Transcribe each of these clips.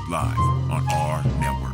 live on AHRR Network.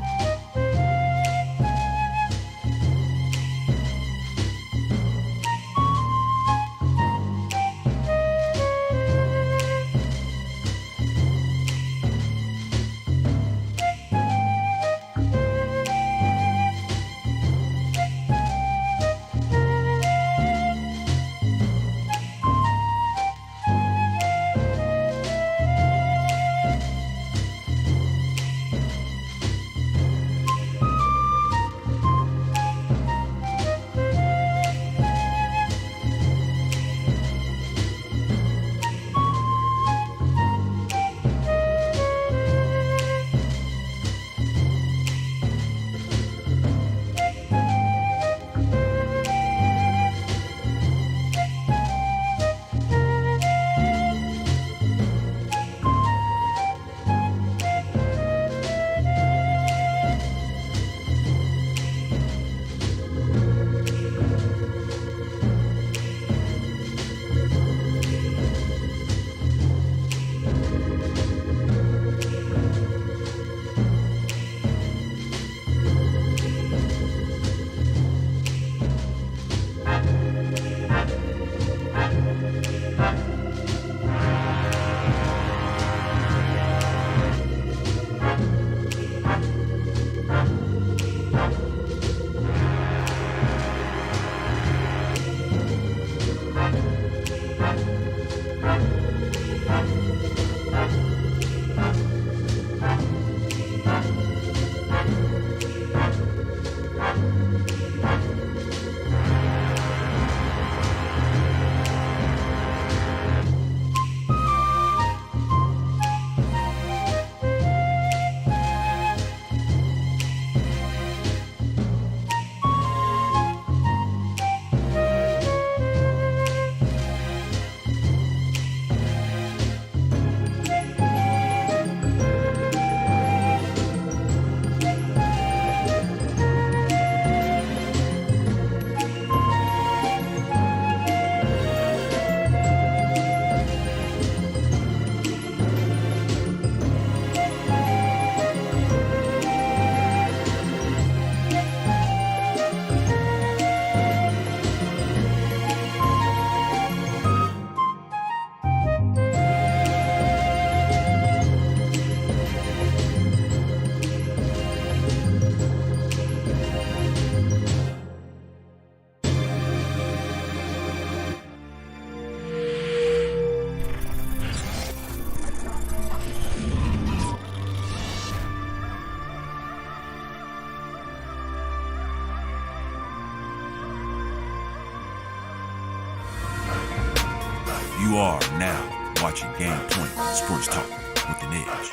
You are now watching Game 20 Sports Talk with an Edge.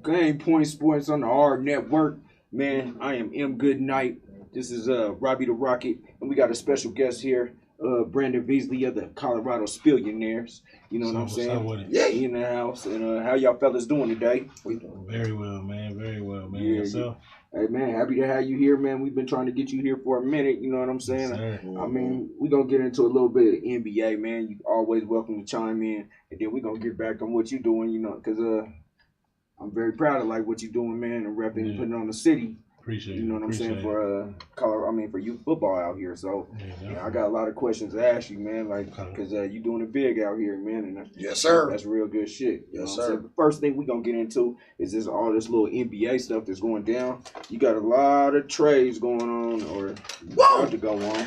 Game Point Sports on the AHRR Network. Man, I am M. Goodnight. This is Robbie the Rocket, and we got a special guest here, Brandon Beasley of the Colorado Spillionaires. You know what I'm saying? Yeah, he in the house. And how y'all fellas doing today? Very well, man. Very well, man. Yeah, Yourself? Hey, man, happy to have you here, man. We've been trying to get you here for a minute. You know what I'm saying? Yes, I mean, we're going to get into a little bit of NBA, man. You always welcome to chime in. And then we're going to get back on what you're doing, you know, because I'm very proud of like what you're doing, man, and repping and putting on the city. Appreciate it. You know what I'm saying, for for youth football out here. So I got a lot of questions to ask you, man, like because you doing it big out here, man. And yes, sir. That's real good shit. Yes, sir. The first thing we gonna get into is all this little NBA stuff that's going down. You got a lot of trades going on, or about to go on.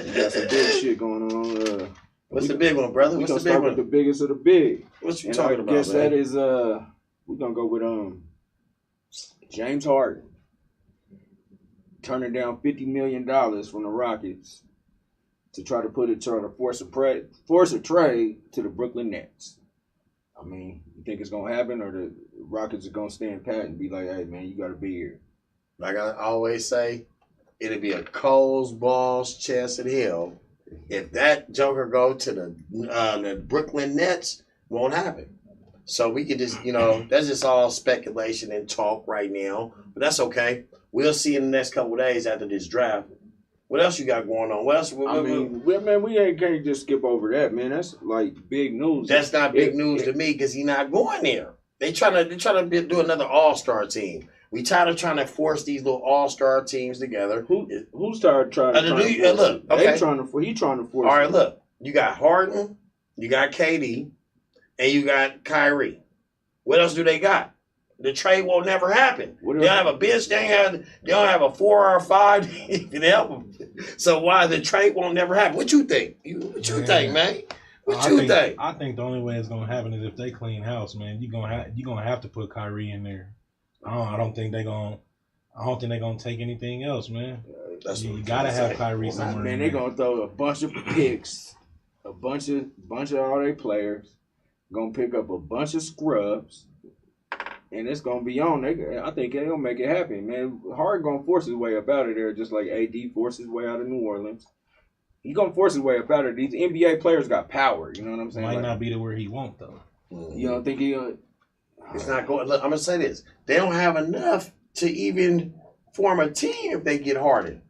You got some big shit going on. What's the big one, brother? What's the big one? With the biggest of the big. What you talking about? I guess that is we're gonna go with James Harden turning down $50 million from the Rockets to try to force a trade to the Brooklyn Nets. I mean, you think it's gonna happen, or the Rockets are gonna stand pat and be like, "Hey, man, you gotta be here"? Like I always say, it'll be a Coles, balls, chest, and hill. If that joker go to the Brooklyn Nets, won't happen. So we can just, that's just all speculation and talk right now. But that's okay. We'll see in the next couple of days after this draft. What else you got going on? What else? We can't just skip over that, man. That's like big news. That's not big news to me because he's not going there. They're trying to do another all-star team. We tired of trying to force these little all-star teams together. Who started trying to force look? it? Okay, He trying to force. All right, look. You got Harden, you got KD, and you got Kyrie. What else do they got? The trade will never happen. They don't have a bench. They don't have a 4 or 5 can help them. So why the trade won't never happen? What you think? What you think, man? What you think? I think the only way it's gonna happen is if they clean house, man. You're gonna have to put Kyrie in there. I don't think they're gonna take anything else, man. You gotta have Kyrie somewhere. Man, they're gonna throw a bunch of picks, a bunch of all their players, gonna pick up a bunch of scrubs. And it's gonna be on. I think they're gonna make it happen, man. Harden gonna force his way up out of there, just like AD forced his way out of New Orleans. He's gonna force his way up out of there. These NBA players got power. You know what I'm saying? Might not be to where he want though. You don't think he? It's not going. Look, I'm gonna say this: they don't have enough to even form a team if they get Harden.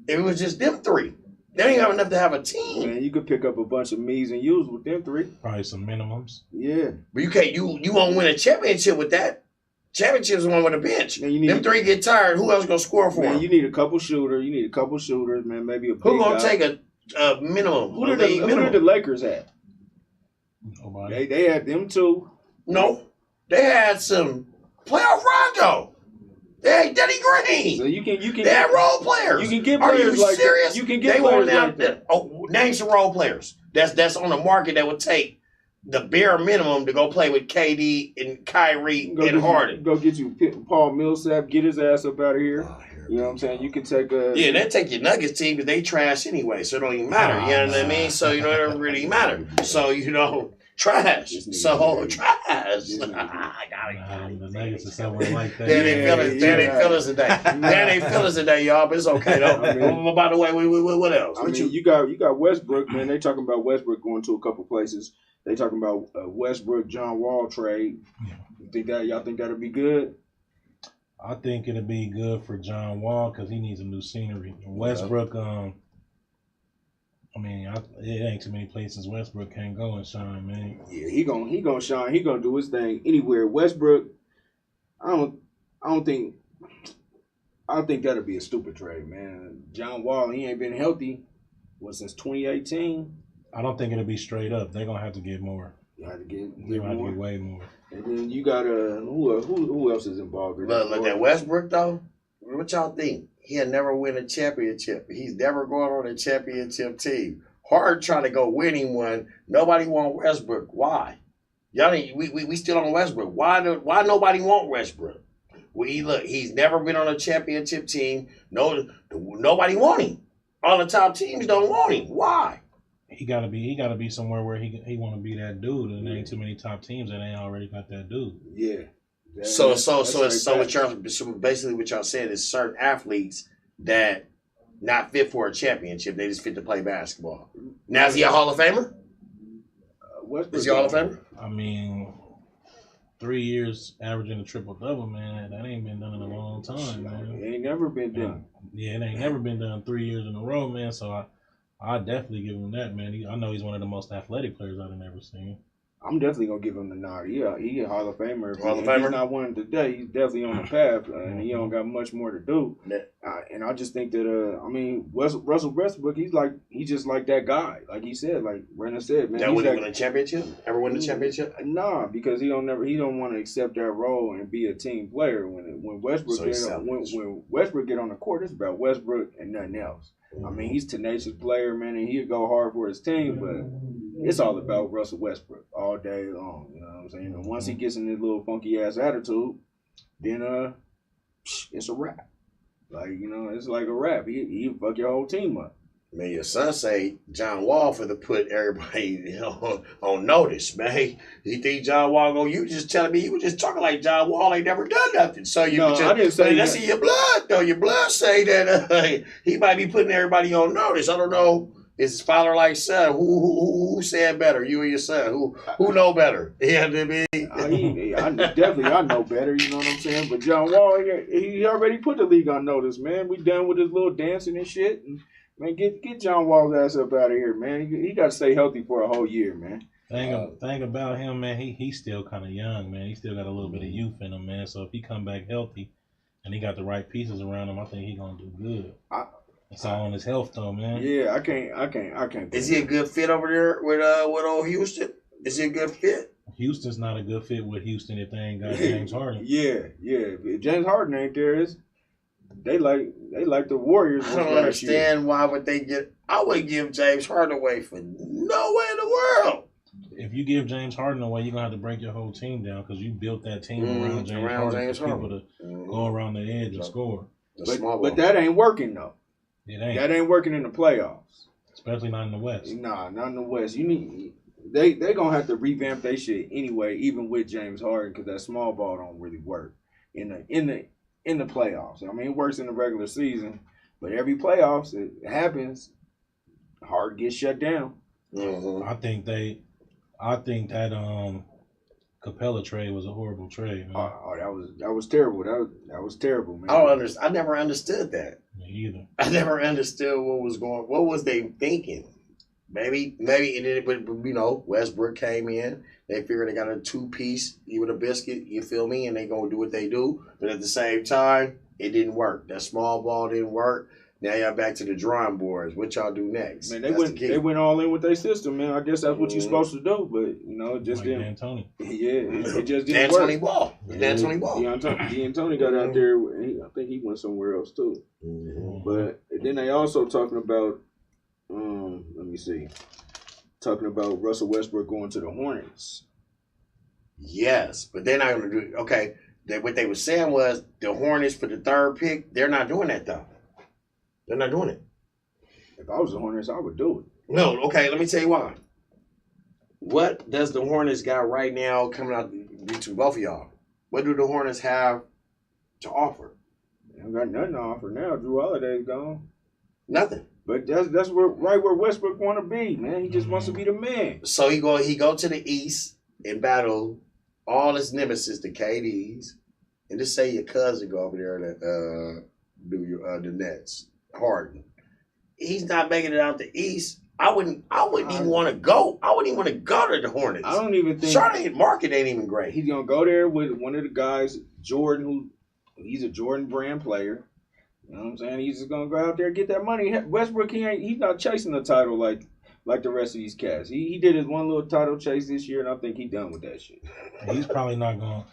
If it was just them three, they don't even have enough to have a team. Man, you could pick up a bunch of me's and you's with them three. Probably some minimums. Yeah, but you can't. You won't win a championship with that. Championships one with a bench. Man, them three get tired. Who else gonna score for them? You need a couple shooters. Man. Maybe a big who gonna guy. take a minimum? Who did the Lakers have? Nobody. They had them too. No, they had some playoff Rondo. They had Denny Green. So you can. They had role players. You can get players. Are you like serious? That. You can get players like that. Oh, name some role players. That's on the market that would take the bare minimum to go play with KD and Kyrie and Harden. Go get you Paul Millsap. Get his ass up out of here. You know what I'm saying? You can take a... Yeah, they take your Nuggets team because they trash anyway, so it don't even matter. You know what I mean? So, it don't really matter. So, trash. So, trash. The Nuggets are somewhere like that. They ain't feelings today. They ain't feelings today, y'all, but it's okay, though. By the way, what else? You got Westbrook, man. They talking about Westbrook going to a couple places. They talking about Westbrook, John Wall trade. Y'all think that'll be good? I think it'll be good for John Wall because he needs a new scenery. Westbrook, it ain't too many places Westbrook can't go and shine, man. Yeah, he gonna shine. He gonna do his thing anywhere. Westbrook, I think that'll be a stupid trade, man. John Wall, he ain't been healthy since 2018. I don't think it'll be straight up. They're gonna have to get more. You have to get way more. And then you got who else is involved? Look that Westbrook though. What y'all think? He'll never win a championship. He's never going on a championship team. Hard trying to go winning one. Nobody want Westbrook. Why? Y'all we still on Westbrook. Why nobody want Westbrook? He's never been on a championship team. Nobody want him. All the top teams don't want him. Why? He gotta be somewhere where he want to be that dude, and there ain't too many top teams that ain't already got that dude. Yeah. So basically what y'all said is certain athletes that not fit for a championship, they just fit to play basketball. Now is he a Hall of Famer? Is he a Hall of Famer? 3 years averaging a triple-double, man, that ain't been done in a long time, man. It ain't never been done. Yeah, it ain't never been done 3 years in a row, man, so I definitely give him that, man. I know he's one of the most athletic players I've ever seen. I'm definitely gonna give him the nod. Yeah, he a Hall of Famer. Hall of Famer. He's not one today. He's definitely on the path, and he don't got much more to do. And I just think that Russell Westbrook, he's just like that guy. Like he said, like Brennan said, man. That when he win a championship? Ever win the championship? Nah, because he don't want to accept that role and be a team player. When Westbrook when Westbrook get on the court, it's about Westbrook and nothing else. I mean, he's a tenacious player, man, and he'll go hard for his team, but it's all about Russell Westbrook all day long. You know what I'm saying? And once he gets in this little funky ass attitude, then it's a wrap. Like, it's like a wrap. He fuck your whole team up. Man, your son say John Wall for to put everybody on notice, man. He think John Wall you just telling me you were just talking like John Wall ain't never done nothing. So I didn't say that's in your blood, though. Your blood say that he might be putting everybody on notice. I don't know It's father like son. Who said better? You or your son? Who know better? Yeah, I mean, I know better. You know what I'm saying? But John Wall, he already put the league on notice, man. We done with his little dancing and shit. And, man, get John Wall's ass up out of here, man. He got to stay healthy for a whole year, man. Thing about him, man, he's still kind of young, man. He still got a little bit of youth in him, man. So if he come back healthy and he got the right pieces around him, I think he gonna do good. It's all on his health, though, man. Yeah, I can't. Is he a good fit over there with old Houston? Is he a good fit? Houston's not a good fit with Houston if they ain't got James Harden. Yeah. If James Harden ain't there, they like the Warriors. I don't understand why would they get. I would give James Harden away for no way in the world. If you give James Harden away, you're gonna have to break your whole team down because you built that team around James Harden for people to go around the edge and score. But that ain't working though. It ain't. That ain't working in the playoffs. Especially not in the West. Nah, not in the West. You need they gonna have to revamp their shit anyway, even with James Harden, because that small ball don't really work in the playoffs. I mean, it works in the regular season, but every playoffs it happens. Harden gets shut down. Mm-hmm. I think that Capella trade was a horrible trade, man. That was terrible. That was terrible, man. I never understood that. Me either. I never understood what was they thinking. Maybe Westbrook came in. They figured they got a 2-piece, even a biscuit, you feel me, and they gonna do what they do. But at the same time, it didn't work. That small ball didn't work. Now y'all back to the drawing boards. What y'all do next? Man, they went all in with their system, man. I guess that's what you're supposed to do, but it just didn't. D'Antoni. Yeah, it just didn't work. D'Antoni Ball. D'Antoni Ball. D'Antoni got out there. I think he went somewhere else too. Mm-hmm. But then they also talking about, let me see, talking about Russell Westbrook going to the Hornets. Yes, but they're not going to do it. Okay, what they were saying was the Hornets for the 3rd pick. They're not doing that though. They're not doing it. If I was the Hornets, I would do it. No, okay, let me tell you why. What does the Hornets got right now coming out between both of y'all? What do the Hornets have to offer? They don't got nothing to offer now. Drew Holiday's gone. Nothing. But that's right where Westbrook want to be, man. He just wants to be the man. So he go to the East and battle all his nemesis, the KDs, and just say your cousin go over there to do the Nets. Harden. He's not making it out the East. I wouldn't even want to go. I wouldn't even want to go to the Hornets. I don't even think Charlotte market ain't even great. He's gonna go there with one of the guys, Jordan, he's a Jordan brand player. You know what I'm saying? He's just gonna go out there and get that money. Westbrook, he's not chasing the title like the rest of these cats. He did his one little title chase this year, and I think he's done with that shit. He's probably not going.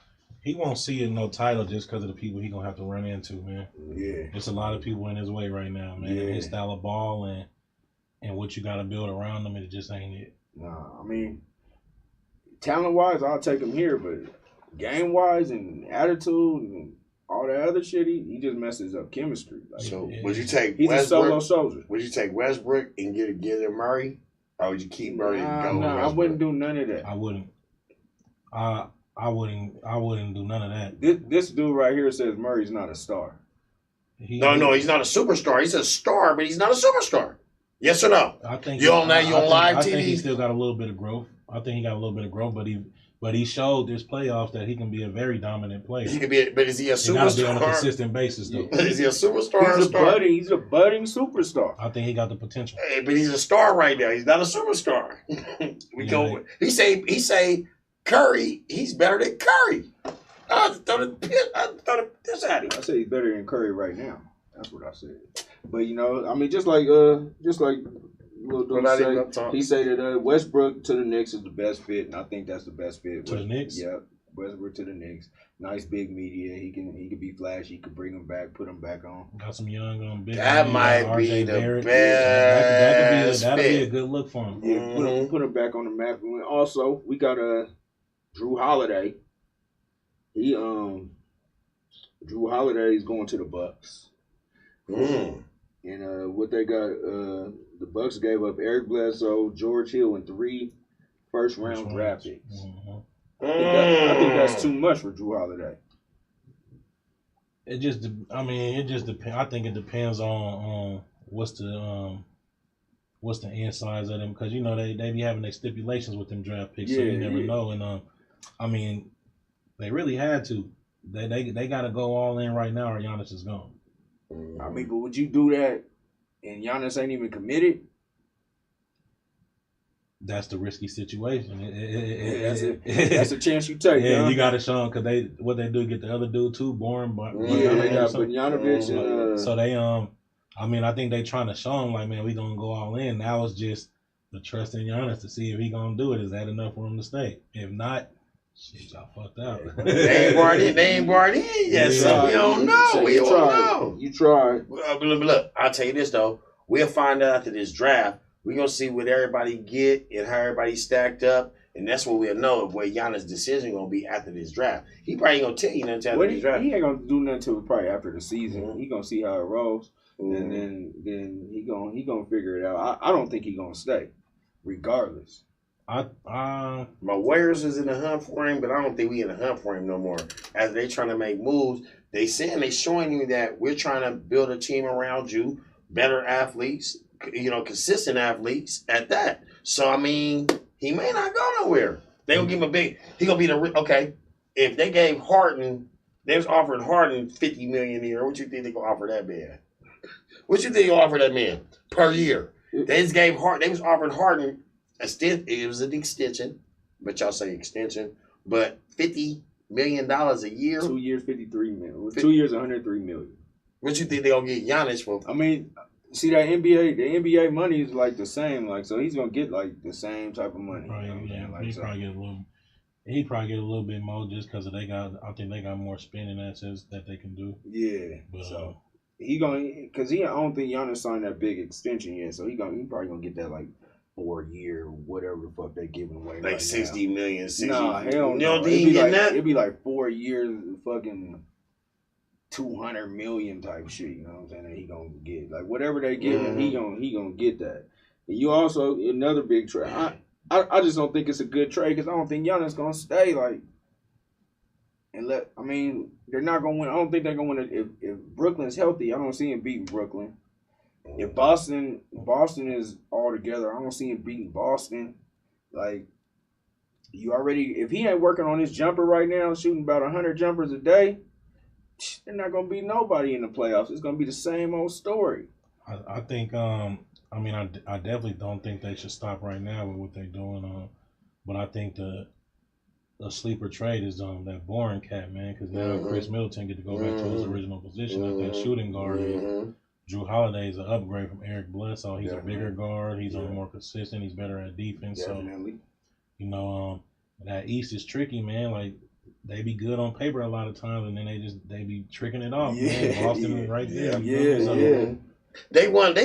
He won't see it no title just because of the people he gonna have to run into, man. Yeah, there's a lot of people in his way right now, man. Yeah. His style of ball and what you got to build around them, it just ain't it. Nah, I mean, talent wise, I'll take him here, but game wise and attitude and all that other shit, he just messes up chemistry. Like, so would you take he's Westbrook? A solo soldier. Would you take Westbrook and get him Murray, or would you keep Murray and go? No, I wouldn't do none of that. I wouldn't. I wouldn't do none of that. This dude right here says Murray's not a star. No, he's not a superstar. He's a star, but he's not a superstar. Yes or no? I think you on live TV. I think he still got a little bit of growth. But he showed this playoff that he can be a very dominant player. He can be, but is he a superstar? He got to be on a consistent basis, though. Is he a superstar? He's a budding superstar. I think he got the potential. Hey, but he's a star right now. He's not a superstar. He say Curry. He's better than Curry. I thought it this at him. I say he's better than Curry right now. That's what I said. But I mean, just like little dude say, he said that Westbrook to the Knicks is the best fit, and I think that's the best fit. To the Knicks? Yeah, Westbrook to the Knicks. Nice big media. He can be flashy. He can bring them back, put them back on. Got some young big. That might be the best. That'd be a good look for him. Yeah, put him back on the map. And also, we got Drew Holiday. Drew Holiday is going to the Bucks. And what they got, the Bucks gave up Eric Bledsoe, George Hill, and 3 first-round draft picks. I think that's too much for Drew Holiday. It just depends. I think it depends on what's the what's the insides of them, because you know they be having their stipulations with them draft picks, so Yeah, you never yeah. know. And I mean, they really had to. They got to go all in right now, or Giannis is gone. I mean, but would you do that and Giannis ain't even committed? That's the risky situation. That's a chance you take. Yeah, huh? you got to show them, because what they do, get the other dude too boring. But Yeah, they got Bogdanovic and so they I mean, I think they trying to show him like, man, we gonna go all in. Now it's just the trust in Giannis to see if he gonna do it. Is that enough for him to stay? If not, shit, y'all fucked up. They ain't brought in yet, so we don't know. So We don't know. You tried. Look, I'll tell you this though. We'll find out after this draft. We're gonna see what everybody get and how everybody stacked up. And that's what we'll know of where Giannis' decision gonna be after this draft. He probably ain't gonna tell you nothing after this draft. He ain't gonna do nothing until probably after the season. Mm-hmm. He gonna see how it rolls, and then he gonna figure it out. I don't think he gonna stay, regardless. My Warriors is in the hunt for him, but I don't think we in the hunt for him no more. As they trying to make moves, they showing you that we're trying to build a team around you, better athletes, consistent athletes at that. So I mean, he may not go nowhere. They gonna give him he gonna be okay. If they gave Harden, they was offering Harden $50 million a year. What you think they gonna offer that man? What you think they gonna offer that man per year? They just gave They was offering Harden it was an extension, but y'all say extension, but $50 million a year. 2 years, $53 million. 2 years, $103 million. What you think they gonna get Giannis for? I mean, see that the NBA money is like the same, like so he's gonna get like the same type of money. He probably get a little bit more just because I think they got more spending assets that they can do. Yeah, but, so I don't think Giannis signed that big extension yet, so he probably gonna get that like 4 year, whatever the fuck they giving away. Like right 60 now. million. 60. Nah, hell no. You don't think he getting that? It'd be like 4 years, fucking 200 million type shit. You know what I'm saying? That he gonna get like whatever they give him, he gonna get that. And you also another big trade. I just don't think it's a good trade because I don't think Giannis gonna stay like. They're not gonna win. I don't think they're gonna win. If Brooklyn's healthy, I don't see him beating Brooklyn. If Boston is all together, I don't see him beating Boston. Like, if he ain't working on his jumper right now, shooting about 100 jumpers a day, they're not gonna beat nobody in the playoffs. It's gonna be the same old story. I think. I definitely don't think they should stop right now with what they're doing. But I think the sleeper trade is that boring cat, man, because now Chris Middleton get to go back to his original position at that shooting guard. Drew Holiday is an upgrade from Eric Bledsoe. He's a bigger guard. He's more consistent. He's better at defense. Definitely. So, that East is tricky, man. Like, they be good on paper a lot of times, and then they be tricking it off. Man. Boston is right there. Yeah. They won.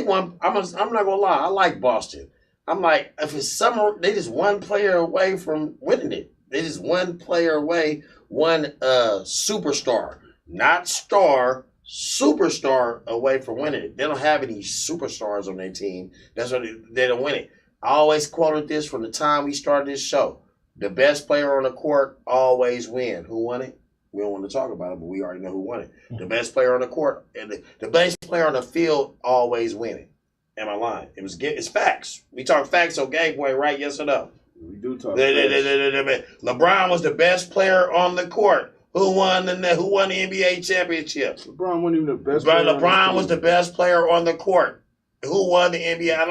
I'm not gonna lie. I like Boston. I'm like, if it's summer, they just one player away from winning it. They just one player away, one superstar, not star. Superstar away from winning it. They don't have any superstars on their team. That's why they don't win it. I always quoted this from the time we started this show. The best player on the court always win. Who won it? We don't want to talk about it, but we already know who won it. The best player on the court and the best player on the field always win it. Am I lying? It's facts. We talk facts on Game Boy, right? Yes or no? We do talk facts. LeBron was the best player on the court. Who won the NBA championship? LeBron wasn't even the best. LeBron was the best player on the court. Who won the NBA? I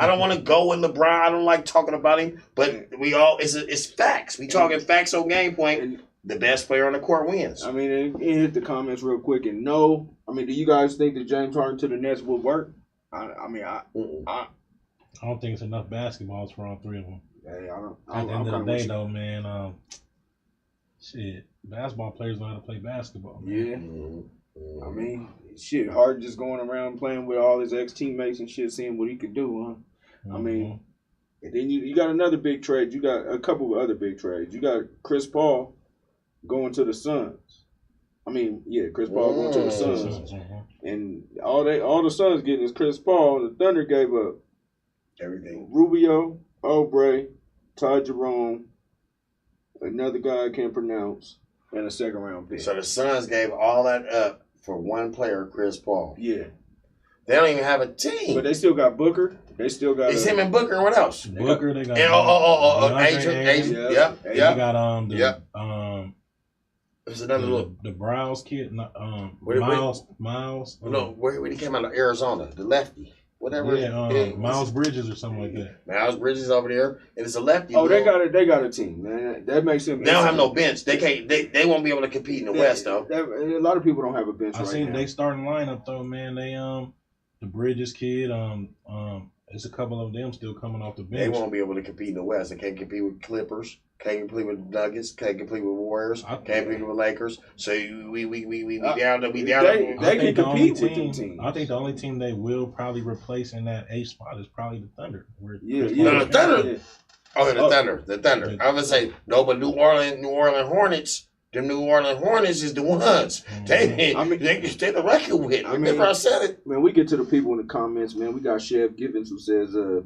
don't want to go with LeBron. I don't like talking about him, but it's facts. We talking facts on Game Point. The best player on the court wins. I mean, it hit the comments real quick. And do you guys think that James Harden to the Nets would work? I don't think it's enough basketballs for all three of them. Hey, At the end of the day, though, man, shit, basketball players know how to play basketball. Man. Yeah. I mean, shit, Harden just going around playing with all his ex-teammates and shit, seeing what he could do, huh? I mean, and then you got another big trade. You got a couple of other big trades. You got Chris Paul going to the Suns. Chris Paul going to the Suns. And all the Suns getting is Chris Paul. The Thunder gave up everything. Rubio, Oubre, Ty Jerome, another guy I can't pronounce, and a second round pick. So the Suns gave all that up for one player, Chris Paul. Yeah. They don't even have a team. But they still got Booker. They still got. It's him and Booker and what else? Booker, they got. And Agent. Yep. They got There's another little. The Browse kid, Miles. No, where he came out of Arizona, the lefty. Whatever. Yeah, Miles Bridges or something like that. Miles Bridges over there, and it's a lefty. Oh, they got a team, man. That makes them. They don't have no bench. They can't. They won't be able to compete in the West though. A lot of people don't have a bench. I seen they starting lineup though, man. They the Bridges kid, there's a couple of them still coming off the bench. They won't be able to compete in the West. They can't compete with Clippers. Can't compete with Nuggets. Can't compete with Warriors. Can't compete with Lakers. So we down. We down. They can compete with them teams. I think the only team they will probably replace in that 8th spot is probably the Thunder. The Thunder. Oh, the Thunder. The Thunder. I would say no, but New Orleans Hornets. The New Orleans Hornets is the ones. They the record with. Remember I said it. Man, we get to the people in the comments, man. We got Chef Givens who says, hell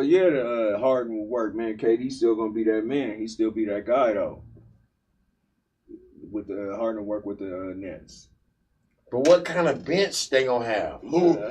yeah, the Harden will work, man. KD's still gonna be that man. He still be that guy though. With the Harden work with the Nets. But what kind of bench they gonna have?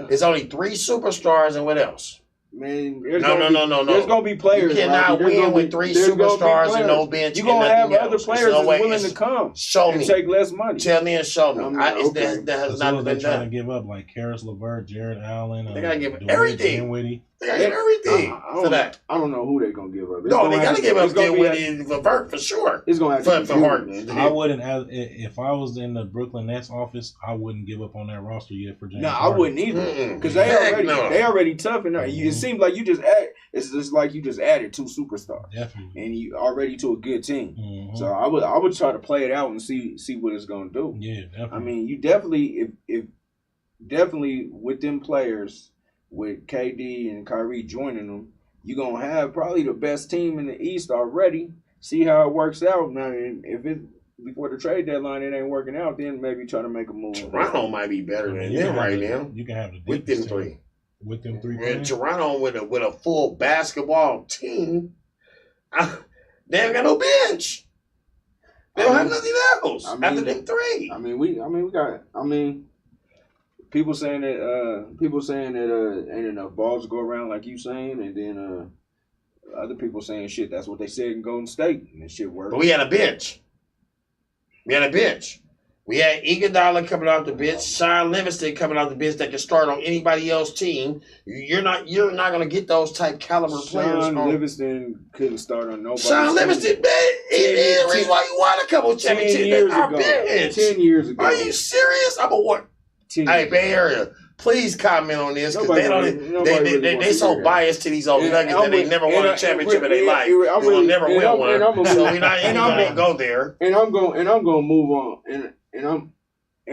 It's only 3 superstars and what else? Man, no. There's gonna be players. You cannot win with 3 superstars and no bench. You're gonna have other players that's willing to come. Show me. Take less money. Tell me and show me. That has not been trying to done. give up like Karis LeVert, Jared Allen. They gotta give everything. They gotta give everything for that. I don't know who they're gonna give up. They gotta give up Dinwiddie and LeVert for sure. It's gonna have to for Harden. I wouldn't. If I was in the Brooklyn Nets office, I wouldn't give up on that roster yet for James. No, I wouldn't either. Because they already tough enough. It seems like you just it's just like you just added 2 superstars. Definitely. And you already to a good team. Mm-hmm. So I would try to play it out and see what it's gonna do. Yeah, definitely. I mean, you definitely if definitely with them players, with KD and Kyrie joining them, you're gonna have probably the best team in the East already. See how it works out. Now, if it before the trade deadline it ain't working out, then maybe try to make a move. Toronto might be better than them right now. You can have the with them 3. With them 3. And Toronto with a full basketball team, they ain't got no bench. They don't have nothing else after them 3. People saying that ain't enough balls to go around like you saying, and then other people saying shit. That's what they said in Golden State, and that shit worked. But we had a bench. We had Iguodala coming off the bench, Sean Livingston coming off the bench that can start on anybody else's team. You're not gonna get those type caliber players. Sean Livingston couldn't start on nobody. Sean Livingston, man, he's the reason why you won a couple championships. 10 years ago. Are you serious? I'm a what? Hey, Bay Area, please comment on this because they so biased to these old Nuggets that they never won a championship in their life. They will never win one. So we're not even gonna go there. And I'm gonna move on. And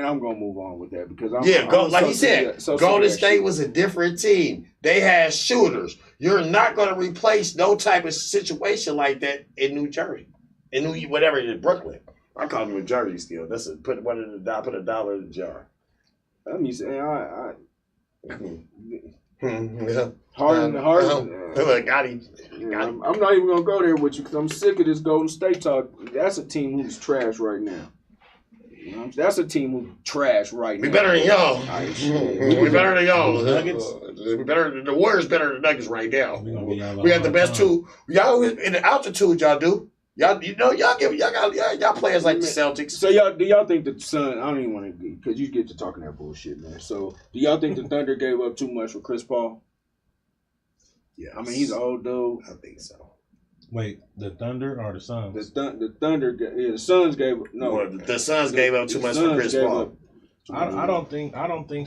I'm gonna move on with that because like he said, Golden State was a different team. They had shooters. You're not gonna replace no type of situation like that in New Jersey, in Brooklyn. I call it New Jersey still. That's put a dollar in the jar. Let me say, Harden. Got him. I'm not even gonna go there with you because I'm sick of this Golden State talk. That's a team who's trash right now. You know, that's a team who's trash right now. We better than y'all. We better than y'all. The Warriors better than the Nuggets right now. We got the best 2. Y'all in the altitude. Y'all do. Y'all got players like the Celtics. So do y'all think the Sun? I don't even want to because you get to talking that bullshit, man. So do y'all think the Thunder gave up too much for Chris Paul? Yeah, I mean he's an old dude. I think so. Wait, the Thunder or the Suns? The Thunder. Yeah, the Suns gave up. No, well, the Suns gave up too much for Chris Paul. I don't think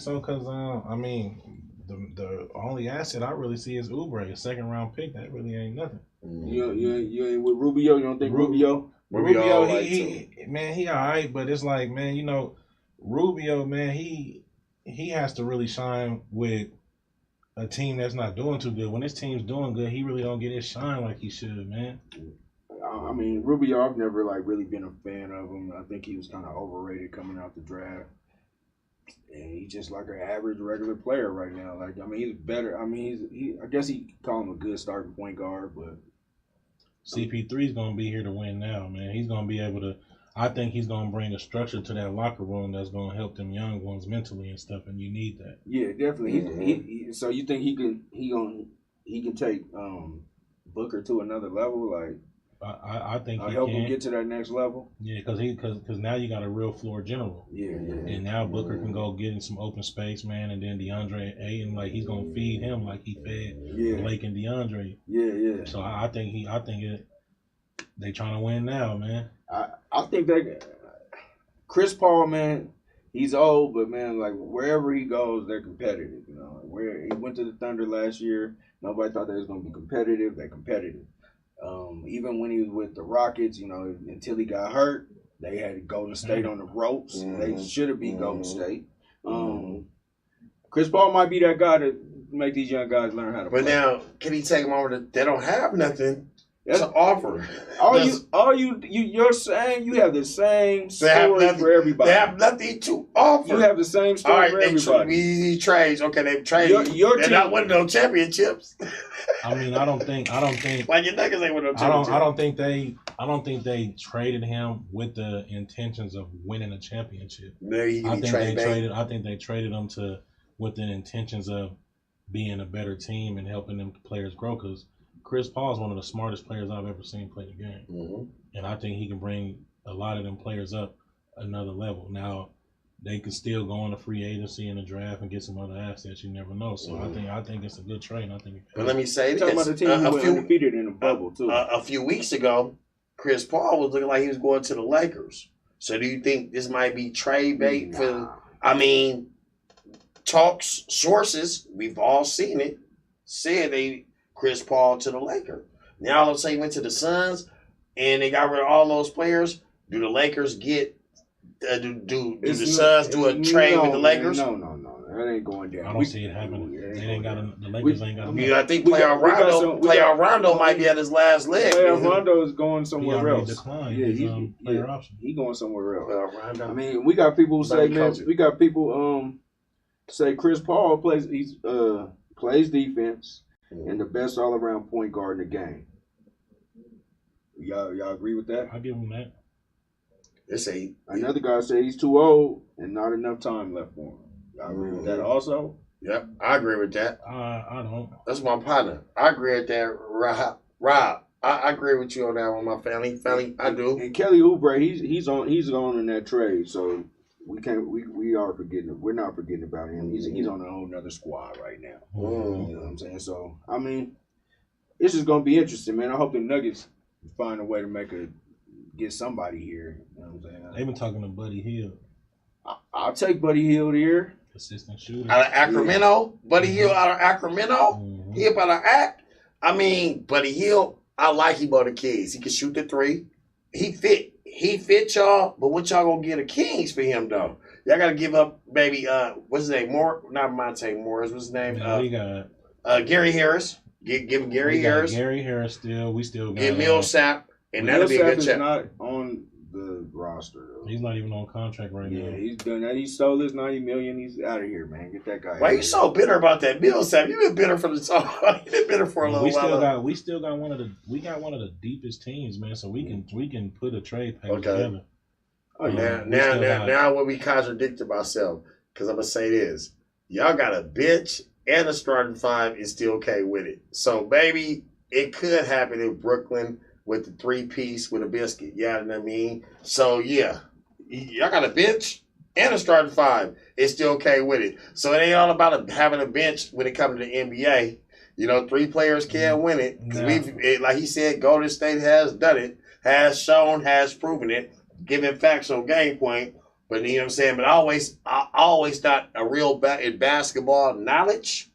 so because I mean the only asset I really see is Oubre, a 2nd round pick. That really ain't nothing. You ain't with Rubio. You don't think Rubio? Rubio, he all right, but it's like, man, you know, Rubio, man, he has to really shine with a team that's not doing too good. When this team's doing good, he really don't get his shine like he should, man. I mean, Rubio, I've never really been a fan of him. I think he was kind of overrated coming out the draft. And he's just like an average regular player right now. Like, I mean, he's better. I mean, I guess he call him a good starting point guard, but CP3's gonna be here to win now, man. He's gonna be able to. I think he's gonna bring a structure to that locker room that's gonna help them young ones mentally and stuff, and you need that. Yeah, definitely. So you think he can take Booker to another level? Like, I think he help can him get to that next level. Yeah, because now you got a real floor general. Yeah. And now Booker can go get in some open space, man, and then DeAndre Ayton, like he's gonna feed him like he fed Blake and DeAndre. Yeah. So I think they trying to win now, man. I think that Chris Paul, man, he's old, but man, like wherever he goes, they're competitive. You know, where he went to the Thunder last year, nobody thought they was gonna be competitive. They're competitive. Even when he was with the Rockets, you know, until he got hurt, they had Golden State on the ropes. They should have beat Golden State. Chris Paul might be that guy to make these young guys learn how to play. But now, can he take them over they don't have nothing to offer. You're saying you have the same story for everybody. They have nothing to offer. You have the same story for everybody. We trades. Okay, they've traded. They're not winning no championships. I mean, I don't think like your Nuggets ain't winning no championships. I don't think they traded him with the intentions of winning a championship. Maybe I think they traded him with the intentions of being a better team and helping them players grow. Because Chris Paul is one of the smartest players I've ever seen play the game, and I think he can bring a lot of them players up another level. Now, they could still go on a free agency in the draft and get some other assets. You never know. So I think it's a good trade. But let me say this: talking about the team who went undefeated in the bubble too. A few weeks ago, Chris Paul was looking like he was going to the Lakers. So do you think this might be trade bait for? I mean, talks sources we've all seen it said Chris Paul to the Lakers. Now all of a sudden he went to the Suns and they got rid of all those players. Do the Lakers get? Do the Suns do a trade with the Lakers? No. That ain't going down. I don't see it happening. The Lakers ain't got. I think playoff Rondo might be at his last leg. Playoff Rondo is going somewhere else. Declined. Player option. He going somewhere else. I mean, we got people who say, man, we got people say Chris Paul plays defense and the best all around point guard in the game. Y'all agree with that? I give him that. Another guy say he's too old and not enough time left for him. Y'all agree with that also? Yep, I agree with that. I don't. That's my partner. I agree with that, Rob. I agree with you on that one, my family. I do. And Kelly Oubre, he's on in that trade, so we are forgetting. We're not forgetting about him. He's on a whole nother squad right now. You know what I'm saying? So I mean, this is gonna be interesting, man. I hope the Nuggets find a way to get somebody here. You know what I'm saying? They've been talking to Buddy Hield. I'll take Buddy Hield here. Assistant shooter. Out of Sacramento? Yeah. Buddy Hield out of Sacramento? He up out of Act? I mean, Buddy Hield, I like him on the Kings. He can shoot the three. He fit y'all, but what y'all gonna get a Kings for him though? Y'all gotta give up maybe what's his name? Not Monte Morris, what's his name? We got Gary Harris. Give him Gary Harris. Gary Harris still. We still got get Millsap. And that'll be a good check. Not on the roster though. He's not even on contract right now. Yeah, he's done that. He stole his $90 million. He's out of here, man. Get that guy. Why you so bitter about that Millsap? You've been bitter from the top. You've been bitter for a little while. We still got one of the deepest teams, man. So we can put a trade package together. Oh, now when we contradicted ourselves, because I'm gonna say this, y'all got a bench and a starting five is still okay with it. So maybe it could happen in Brooklyn with the 3-piece with a biscuit. You know what I mean? So, yeah, y'all got a bench and a starting five. It's still okay with it. So it ain't all about having a bench when it comes to the NBA. You know, 3 players can't win it. Because like he said, Golden State has done it, has shown, has proven it, giving facts on game point. But you know what I'm saying? But I always thought a real in basketball knowledge,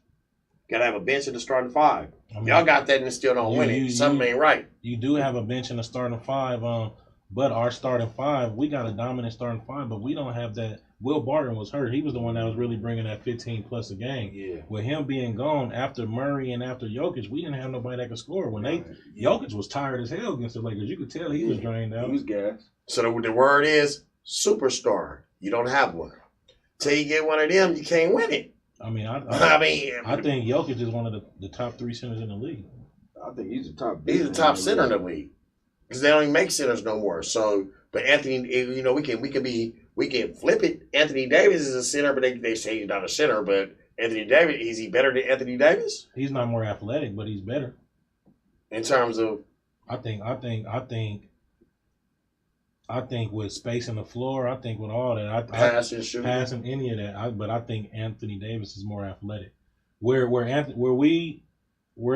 got to have a bench and a starting five. I mean, y'all got that and still don't win it. Something ain't right. You do have a bench and a starting five, but our starting five, we got a dominant starting five, but we don't have that. Will Barton was hurt. He was the one that was really bringing that 15-plus a game. Yeah. With him being gone after Murray and after Jokic, we didn't have nobody that could score. Jokic was tired as hell against the Lakers. You could tell he was drained out. He was gassed. So the word is superstar. You don't have one. Till you get one of them, you can't win it. I mean, I think Jokic is one of the top 3 centers in the league. I think he's the top. He's the top center in the league because they don't even make centers no more. So But Anthony, we can flip it. Anthony Davis is a center, but they say he's not a center. But Anthony Davis, is he better than Anthony Davis? He's not more athletic, but he's better. In terms of, I think with spacing the floor, I think with all that, passing any of that, but I think Anthony Davis is more athletic. Where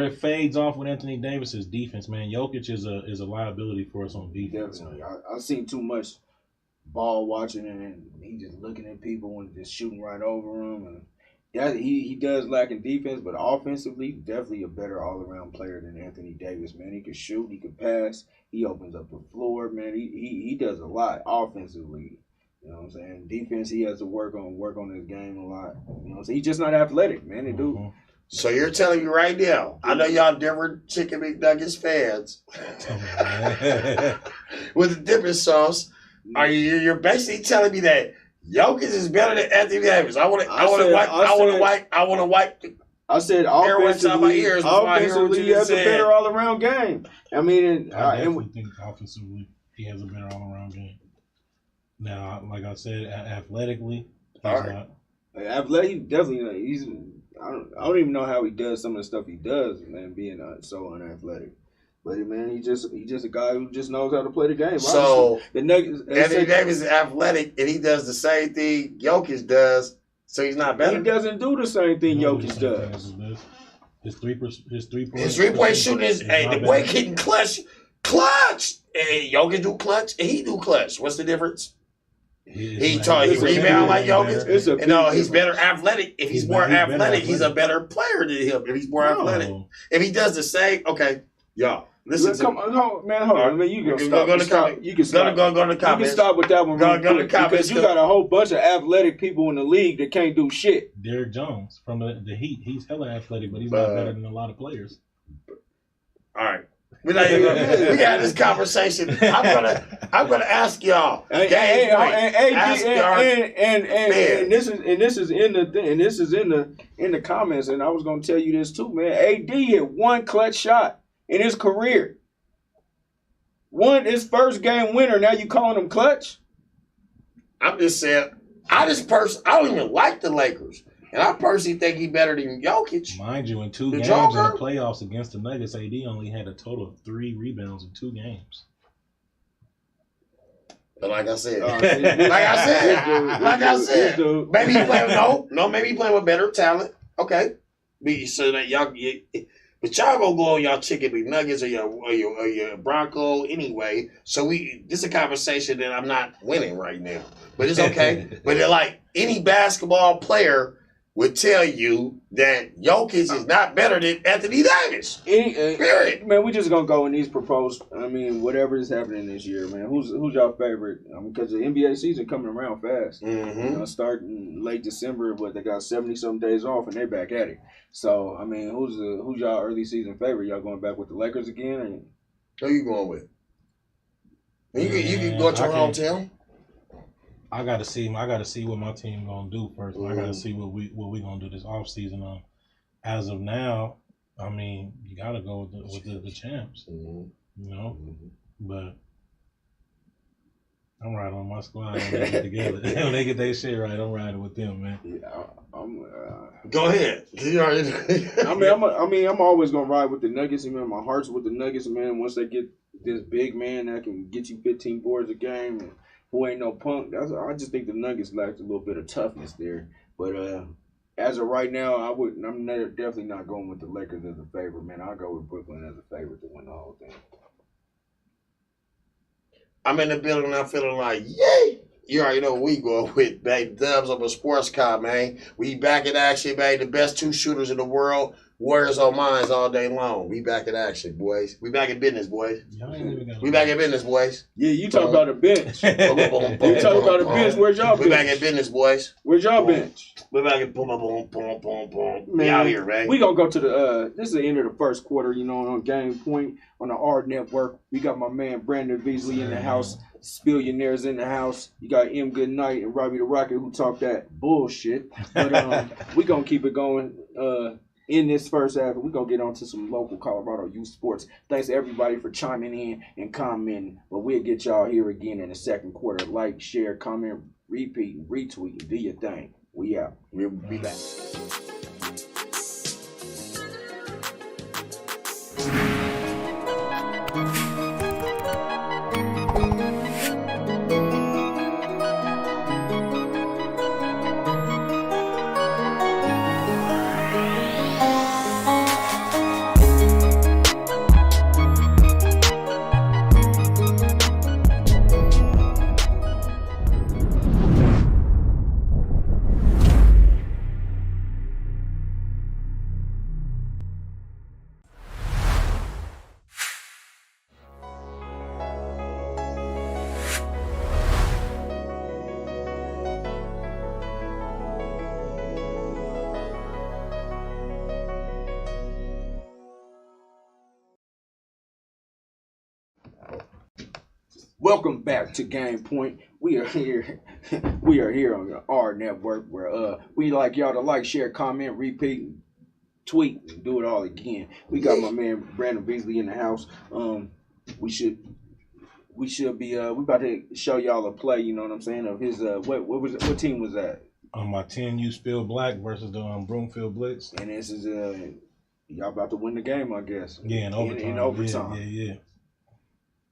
it fades off with Anthony Davis is defense, man. Jokic is a liability for us on defense. Definitely, I've seen too much ball watching, and he just looking at people and just shooting right over them. And he does lack in defense, but offensively, definitely a better all around player than Anthony Davis. Man, he can shoot, he can pass, he opens up the floor. Man, he does a lot offensively. You know what I'm saying? Defense, he has to work on his game a lot. You know what I'm saying? He's just not athletic, man. The dude. So you're telling me right now, I know y'all different Chicken McNuggets fans with the dipping sauce. You're basically telling me that Jokic is better than Anthony Davis? I want to wipe. I said offensively, he has a better all around game. I mean, I definitely think offensively he has a better all around game. Now, like I said, athletically, he's not. Athletic, definitely. I don't even know how he does some of the stuff he does, man, being so unathletic. But man, he's just a guy who just knows how to play the game. So the Nuggets, Anthony Davis is athletic, and he does the same thing Jokic does. So he's not better. He doesn't do the same thing Jokic does. His three-point shooting is the way getting clutch. And Jokic do clutch, and he do clutch. What's the difference? He rebound like Jokic. No, he's better athletic. If he's more athletic, he's a better player than him. If he's more athletic, if he does the same, okay, y'all. Listen, hold on. I mean, you can stop. Go to comments. You can stop. Go to comments. You can stop with that one. Go to comments. Because you got a whole bunch of athletic people in the league that can't do shit. Derrick Jones from the Heat. He's hella athletic, but he's not better than a lot of players. All right. We got this conversation. I'm gonna ask y'all. And this is in the comments, and I was gonna tell you this too, man. AD hit one clutch shot in his career. His first game winner. Now you calling him clutch? I'm just saying. I don't even like the Lakers. And I personally think he's better than Jokic. Mind you, in 2 games in the playoffs against the Nuggets, AD only had a total of 3 rebounds in 2 games. But like I said, maybe he playing with better talent. Okay, so that y'all, but y'all gonna go on y'all Chicken McNuggets or your Bronco anyway. So this is a conversation that I'm not winning right now, but it's okay. But like any basketball player would tell you that Jokic is not better than Anthony Davis. Period. Man, we just gonna go in these proposed. I mean, whatever is happening this year, man. Who's y'all favorite? Because the NBA season coming around fast. Mm-hmm. Starting late December, but they got 70-some days off and they back at it. So I mean, who's y'all early season favorite? Y'all going back with the Lakers again? Who you going with? You can go to your hometown. I gotta see what my team gonna do first. I gotta see what we gonna do this off season. As of now, I mean, you gotta go with the champs. You know, but I'm riding on my squad when they get together. When they get their shit right, I'm riding with them, man. Yeah, go ahead. I'm always gonna ride with the Nuggets, and man, my heart's with the Nuggets, man. Once they get this big man that can get you 15 boards a game, and who ain't no punk. I just think the Nuggets lacked a little bit of toughness there. But as of right now, I'm definitely not going with the Lakers as a favorite, man. I'll go with Brooklyn as a favorite to win the whole thing. I'm in the building and I'm feeling like, yay! You already know what we going with, baby. Dubs of a sports car, man. We back in action, baby. The best 2 shooters in the world. Warriors on mines all day long. We back in action, boys. We back in business, boys. We back in business, boys. Yeah, you talk about a bench. You talk about a bench. Where's y'all bench? We back in business, boys. Where's y'all bench? We back in boom. We out here, man. We gonna go to the this is the end of the first quarter, on Game Point on the AHRR Network. We got my man Brandon Beasley in the house. Spillionaires in the house. You got M. Goodnight and Robbie the Rocket who talk that bullshit. But we gonna keep it going. in this first half, we're going to get on to some local Colorado youth sports. Thanks to everybody for chiming in and commenting. But we'll get y'all here again in the second quarter. Like, share, comment, repeat, retweet, do your thing. We out. We'll be back. Welcome back to Game Point. We are here. We are here on the AHRR Network, where we like y'all to like, share, comment, repeat, tweet, and do it all again. We got my man Brandon Beasley in the house. We should be we about to show y'all a play. You know what I'm saying? Of his what team was that? My 10U Spill Black versus the Broomfield Blitz. And this is y'all about to win the game, I guess. Yeah, in overtime. In overtime. Yeah.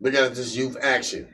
Look at this youth action.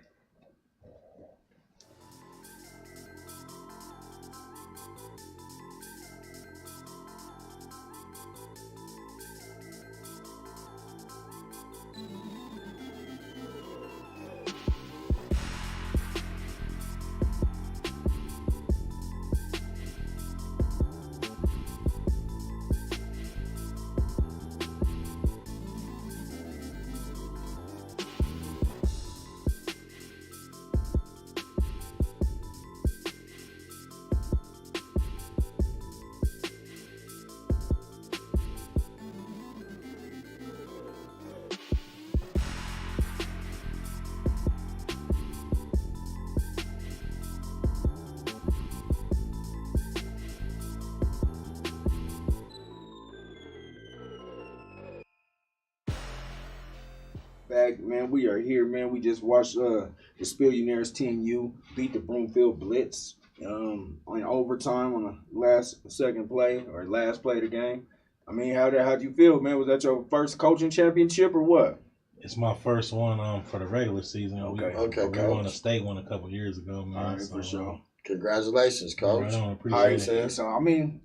Back, man, we are here, man. We just watched the Spillionaires 10U beat the Broomfield Blitz on overtime on the last play of the game. I mean, how'd you feel, man? Was that your first coaching championship or what? It's my first one for the regular season. Okay, we won a state one a couple years ago, man. All right, for sure. Congratulations, coach. Right on, appreciate it. So I mean,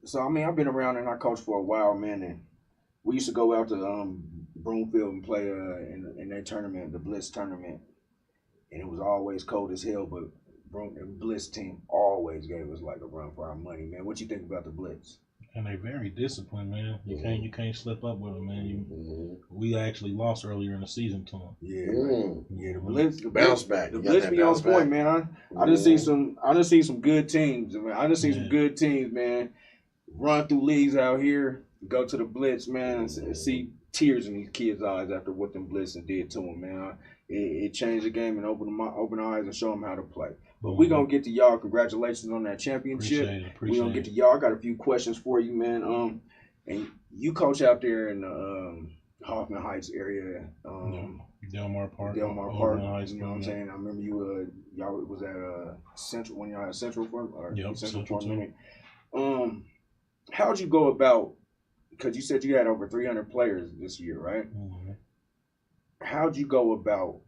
I've been around and I coached for a while, man, and we used to go out to Broomfield and play in their tournament, the Blitz tournament, and it was always cold as hell. But the Blitz team always gave us like a run for our money, man. What you think about the Blitz? And they very disciplined, man. You can't slip up with them, man. We actually lost earlier in the season to them. Yeah, the Blitz, bounce back. The Blitz be on point, man. I just see some good teams. I just see some good teams, man. Run through leagues out here, go to the Blitz, man, and see tears in these kids' eyes after what them Blitzing did to them, man. It changed the game and opened eyes and show them how to play. But we gonna get to y'all. Congratulations on that championship. Appreciate we gonna get to y'all. I got a few questions for you, man. And you coach out there in the Hoffman Heights area. Delmar Park. Heights, you know what I'm saying? I remember y'all was at Central when y'all had Central for a minute. How'd you go about? Because you said you had over 300 players this year, right? Mm-hmm. How'd you go about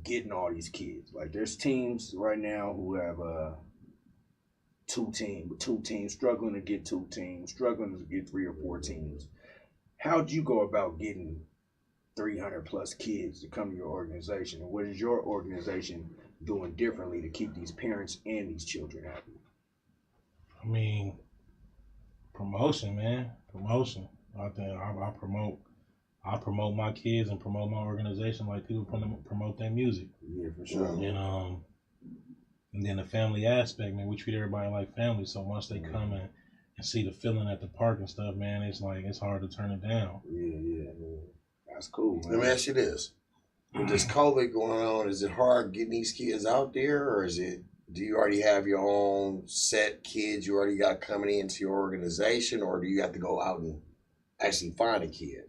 getting all these kids? Like, there's teams right now who have two teams, struggling to get 2 teams, struggling to get 3 or 4 teams. How'd you go about getting 300 plus kids to come to your organization? And what is your organization doing differently to keep these parents and these children happy? I mean, promotion, man. Promotion. I think I promote my kids and promote my organization like people promote their music. Yeah, for sure. And then the family aspect, man. We treat everybody like family. So once they come in and see the feeling at the park and stuff, man, it's hard to turn it down. Yeah. That's cool, man. Let me ask you this. With this COVID going on, is it hard getting these kids out there, or is it do you already have your own set kids you already got coming into your organization, or do you have to go out and actually find a kid?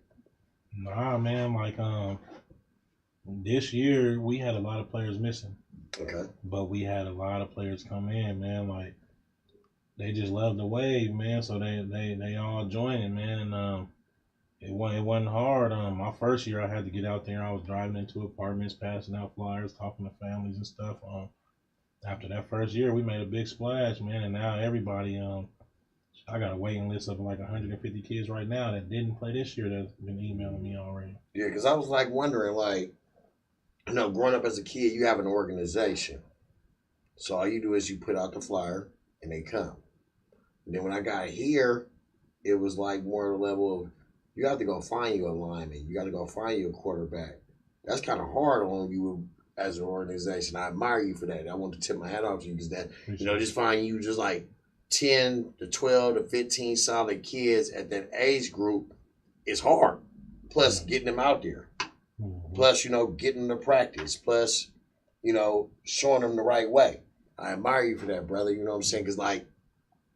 Nah, man. Like this year we had a lot of players missing, Okay. but we had a lot of players come in, man. Like they just love the wave, man. So they all joining, man. And it wasn't hard. My first year I had to get out there. I was driving into apartments, passing out flyers, talking to families and stuff. After that first year, we made a big splash, man. And now everybody, I got a waiting list of like 150 kids right now that didn't play this year that's been emailing me already. Yeah, because I was like wondering, like, you know, growing up as a kid, you have an organization. So all you do is you put out the flyer and they come. And then when I got here, it was like more of a level of you have to go find you a lineman. You got to go find you a quarterback. That's kind of hard on you as an organization. I admire you for that. I want to tip my hat off to you because that, you know, just finding you just like 10 to 12 to 15 solid kids at that age group is hard. Plus getting them out there. Plus, you know, getting them to practice. Plus, you know, showing them the right way. I admire you for that, brother. You know what I'm saying? Because, like,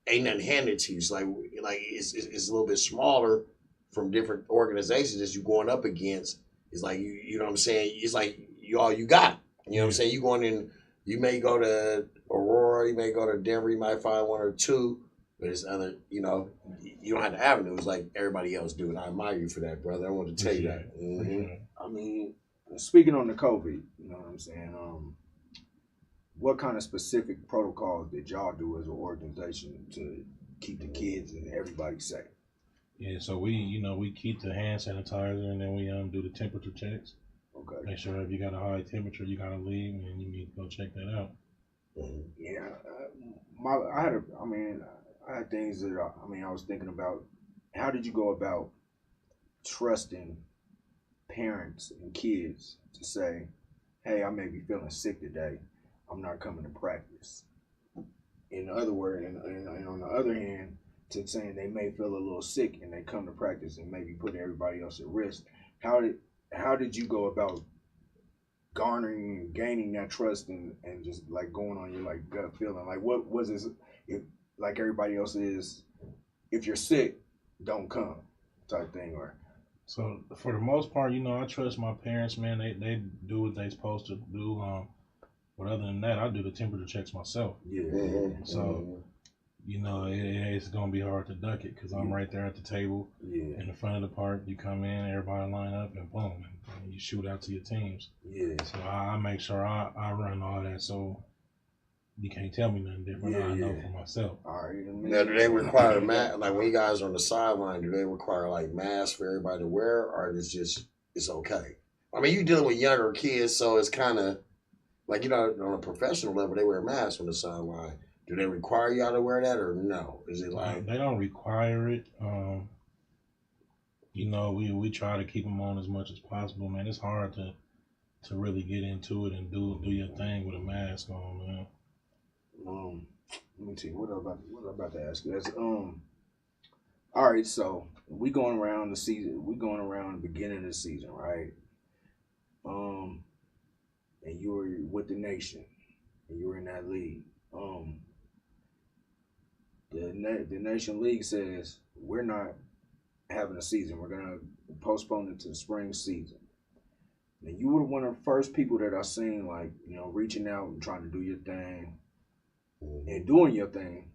ain't nothing handed to you. It's like it's a little bit smaller from different organizations that you're going up against. It's like, you know what I'm saying? It's like all you got. You know what I'm saying? You going in, you may go to Aurora, you may go to Denver, you might find one or two, but it's other, you know, you don't have the avenues like everybody else do. And I admire you for that, brother. I want to tell you that. Mm-hmm. I mean, speaking on the COVID, you know what I'm saying? What kind of specific protocols did y'all do as an organization to keep the kids and everybody safe? Yeah, so we keep the hand sanitizer, and then we do the temperature checks. Okay. Make sure if you got a high temperature, you gotta leave, and you need to go check that out. Yeah, I had things that I was thinking about. How did you go about trusting parents and kids to say, "Hey, I may be feeling sick today. I'm not coming to practice." In other words, and on the other hand, to saying they may feel a little sick and they come to practice and maybe put everybody else at risk. How did you go about garnering and gaining that trust and just like going on your like gut feeling? Like what was this, if like everybody else is, if you're sick, don't come type thing? Or so for the most part, I trust my parents, man. They do what they supposed to do. But other than that, I do the temperature checks myself. Yeah. So it's gonna be hard to duck it because I'm right there at the table in the front of the park. You come in, everybody line up, and boom, and you shoot out to your teams. Yeah. So I make sure I run all that, so you can't tell me nothing different. I know for myself. All right. Now, do they require a mask? Like when you guys are on the sideline, do they require like masks for everybody to wear, or it's okay? I mean, you're dealing with younger kids, so it's kind of like, on a professional level, they wear masks on the sideline. Do they require y'all to wear that or no? Is it like they don't require it? We try to keep them on as much as possible, man. It's hard to really get into it and do your thing with a mask on, man. Let me see what I'm about to ask you. That's all right. So we going around the season. We going around the beginning of the season, right? And you were with the nation, and you were in that league. The Nation League says we're not having a season. We're gonna postpone it to the spring season. And you were one of the first people that I seen, like, reaching out and trying to do your thing and doing your thing.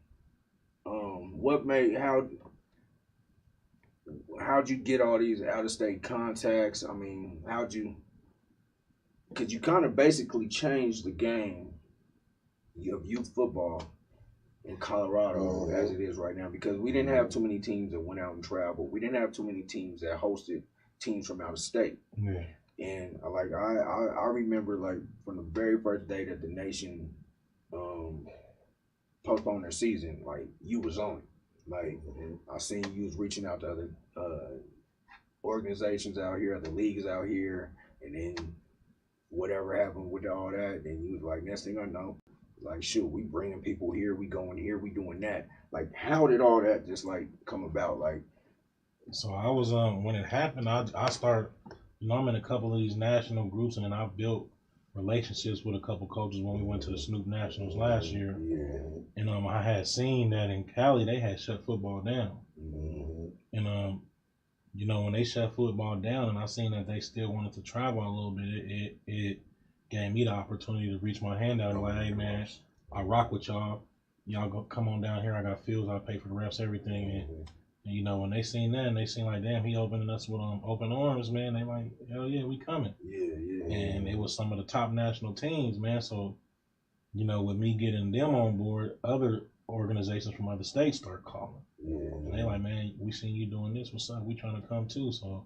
How'd you get all these out of state contacts? I mean, because you kind of basically changed the game of youth football in Colorado as it is right now, because we didn't have too many teams that went out and traveled. We didn't have too many teams that hosted teams from out of state. Yeah. And I remember, like, from the very first day that the nation postponed their season, like, you was on it. Like, I seen you was reaching out to other organizations out here, other leagues out here, and then whatever happened with all that, and you was like, next thing I know, like, shoot, we bringing people here, we going here, we doing that. Like, how did all that just like come about? Like, so I was when it happened, I started, I'm in a couple of these national groups, and then I built relationships with a couple coaches when we went to the Snoop Nationals last year. Yeah. And I had seen that in Cali they had shut football down. Mm-hmm. And you know, when they shut football down and I seen that they still wanted to travel a little bit, it gave me the opportunity to reach my hand out and like, hey man, I rock with y'all. Y'all go come on down here. I got fields. I pay for the refs, everything. And you know, when they seen that and they seen like, damn, he opening us with open arms, man. They like, hell yeah, we coming. Yeah. And it was some of the top national teams, man. So, you know, with me getting them on board, other organizations from other states start calling. And they like, man, we seen you doing this. What's up? We trying to come too. So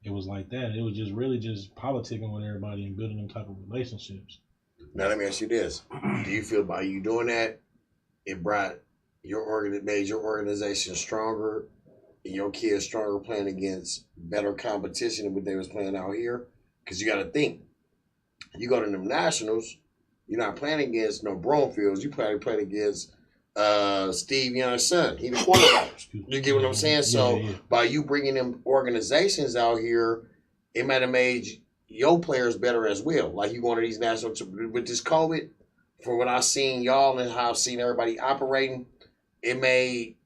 it was like that. It was just really just politicking with everybody and building them type of relationships. Now let me ask you this: do you feel by you doing that, it brought made your organization stronger, and your kids stronger playing against better competition than what they was playing out here? Because you got to think, you go to them nationals, you're not playing against no Broomfields. You probably playing against Steve Young's son. He the quarterback. You get what I'm saying? So by you bringing them organizations out here, it might have made your players better as well. Like you going to these national with this COVID, from what I've seen y'all and how I've seen everybody operating, it made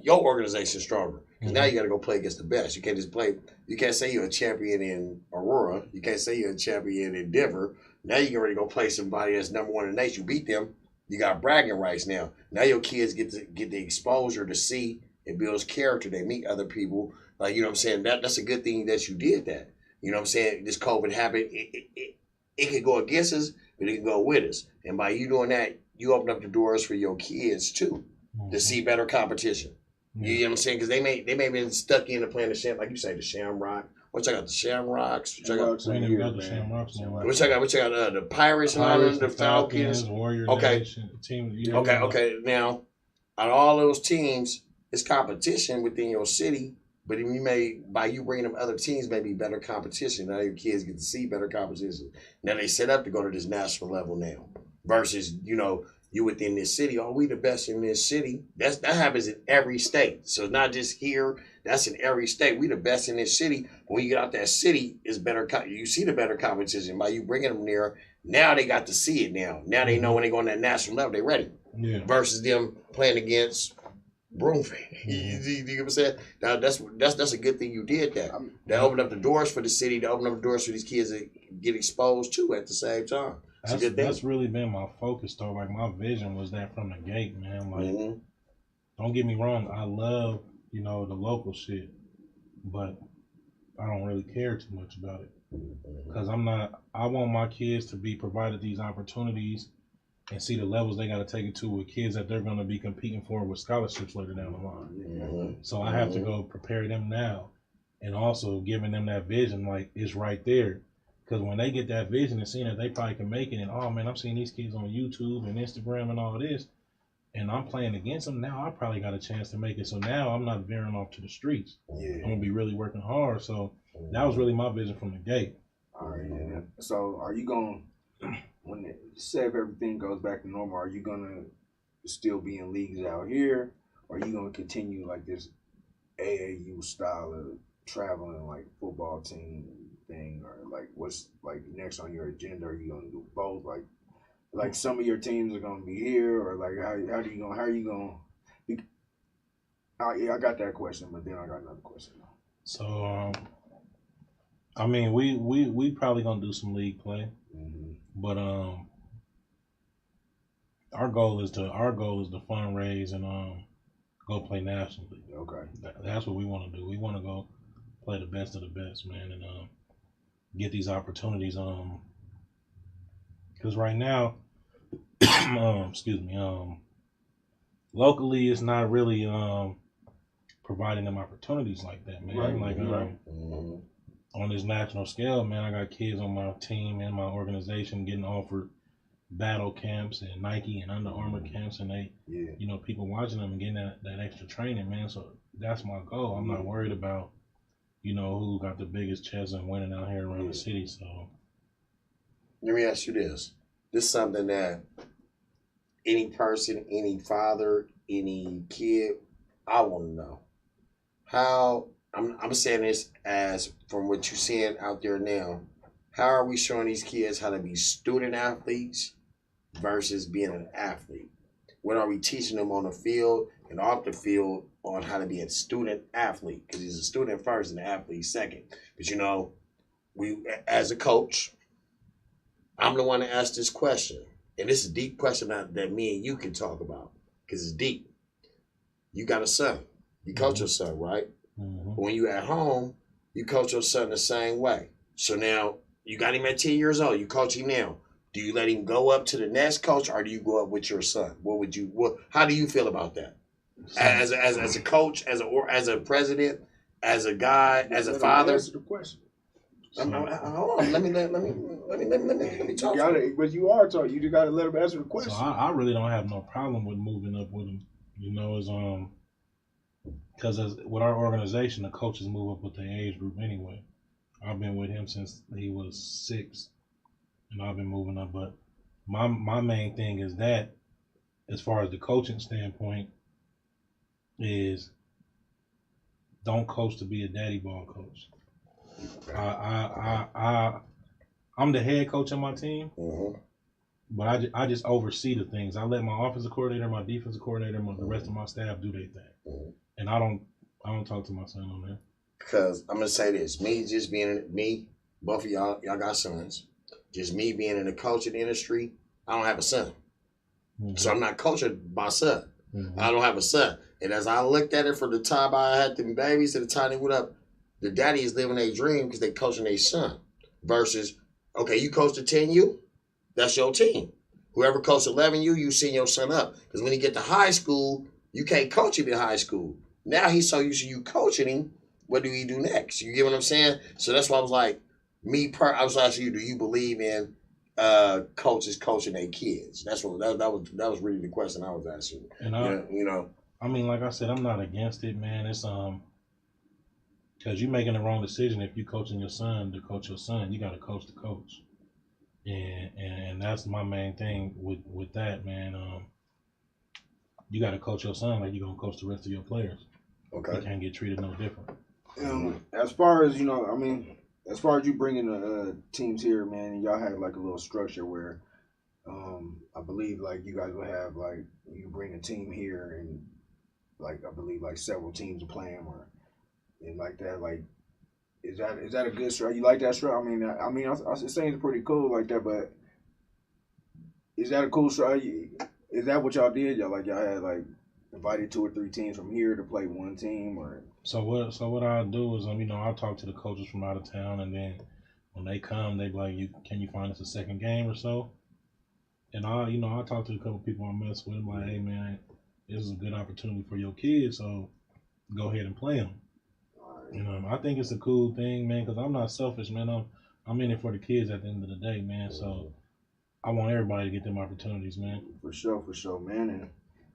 your organization stronger. Because now you got to go play against the best. You can't just play. You can't say you're a champion in Aurora. You can't say you're a champion in Denver. Now you can already go play somebody that's number one in the nation. You beat them. You got bragging rights now. Now your kids get the exposure to see. It builds character. They meet other people. Like, you know what I'm saying? That's a good thing that you did that. You know what I'm saying? This COVID happened. It could go against us, but it can go with us. And by you doing that, you open up the doors for your kids too to see better competition. You know what I'm saying? Because they may have been stuck into playing like you say, the Shamrock. What y'all got? The Shamrocks. What y'all got? We ain't even got the Shamrocks no more. What y'all got? The Pirates and all them, the Falcons, Warriors. Okay. Team. Okay. Now, out of all those teams, it's competition within your city. But by you bringing them other teams, maybe better competition. Now your kids get to see better competition. Now they set up to go to this national level now. Versus, you within this city. Oh, we the best in this city. That happens in every state. So it's not just here. That's in every state. We the best in this city. When you get out that city, it's better. You see the better competition by you bringing them there. Now they got to see it. Now they know when they go on that national level, they ready. Yeah. Versus them playing against Broomfield. You know what I'm saying? Now that's a good thing you did that. That opened up the doors for the city. To open up the doors for these kids to get exposed to at the same time. That's really been my focus though. Like my vision was that from the gate, man. Like, don't get me wrong, I love, the local shit, but I don't really care too much about it. Because I want my kids to be provided these opportunities and see the levels they got to take it to with kids that they're going to be competing for with scholarships later down the line. So I have to go prepare them now, and also giving them that vision, like it's right there. Because when they get that vision and seeing that they probably can make it, and oh man, I'm seeing these kids on YouTube and Instagram and all this, and I'm playing against them, now I probably got a chance to make it. So now I'm not veering off to the streets. I'm going to be really working hard. So that was really my vision from the gate. All right. Yeah. So are you going to, say if everything goes back to normal, are you going to still be in leagues out here? Or are you going to continue like this AAU style of traveling like football team thing, or like what's like next on your agenda? Are you gonna do both? Like some of your teams are gonna be here, or like how are you gonna? I got that question, but then I got another question. So I mean we probably gonna do some league play, but our goal is to fundraise and go play nationally. Okay, that's what we want to do. We want to go play the best of the best, man, and get these opportunities. Because right now, locally it's not really providing them opportunities like that, man. On this national scale, man, I got kids on my team and my organization getting offered battle camps and Nike and Under Armour camps, and they, people watching them and getting that extra training, man. So that's my goal. I'm not worried about, who got the biggest chest and winning out here around the city. So let me ask you this. This is something that any person, any father, any kid, I want to know. How, I'm saying this as from what you're seeing out there now, How are we showing these kids how to be student athletes versus being an athlete? What are we teaching them on the field and off the field on how to be a student athlete? Because he's a student first and an athlete second. But you know, we as a coach, I'm the one to ask this question. And this is a deep question that me and you can talk about because it's deep. You got a son. You coach your son, right? Mm-hmm. When you at home, you coach your son the same way. So now you got him at 10 years old. You coach him now. Do you let him go up to the next coach, or do you go up with your son? How do you feel about that? As a coach, as a president, as a guy, as a father. Answer the question. Hold on. Let me talk. You got it, but you are talking. You just got to let him answer the question. So I really don't have no problem with moving up with him. You know, is because with our organization, the coaches move up with the age group anyway. I've been with him since he was 6, and I've been moving up. But my main thing is that, as far as the coaching standpoint, is don't coach to be a daddy ball coach. I'm the head coach of my team, but I just oversee the things. I let my offensive coordinator, my defensive coordinator, the rest of my staff do their thing, and I don't talk to my son on that. Because I'm gonna say this: both of y'all got sons. Just me being in the coaching industry, I don't have a son, so I'm not coaching my son. I don't have a son, and as I looked at it from the time I had them babies to the time they went up, the daddy is living a dream because they coaching their son. Versus, okay, you coach the 10U, that's your team. Whoever coached 11U, you send your son up. Because when he get to high school, you can't coach him in high school. Now he's so used to you coaching him. What do he do next? You get what I'm saying? So that's why I was like, I was asking you, do you believe in coaches coaching their kids? That's what that was really the question I was asking. And you know, I mean, like I said, I'm not against it, man. It's because you're making the wrong decision if you're coaching your son to coach your son. You got to coach the coach, and that's my main thing with that, man. You got to coach your son like you're gonna coach the rest of your players. Okay, you can't get treated no different. As far as as far as you bringing the teams here, man, y'all had like a little structure where, I believe like you guys would have like you bring a team here and like I believe like several teams are playing and like that. Like, is that a good strategy? You like that strategy? I mean, it seems pretty cool like that, but is that a cool strategy? Is that what y'all did? Y'all had like invited 2 or 3 teams from here to play one team, or? So what I do is I talk to the coaches from out of town, and then when they come, they be like, can you find us a second game or so? And I talk to a couple people I mess with. I'm like, hey man, this is a good opportunity for your kids, so go ahead and play them. I think it's a cool thing, man, because I'm not selfish, man. I'm in it for the kids at the end of the day, man. So I want everybody to get them opportunities, man. For sure, man.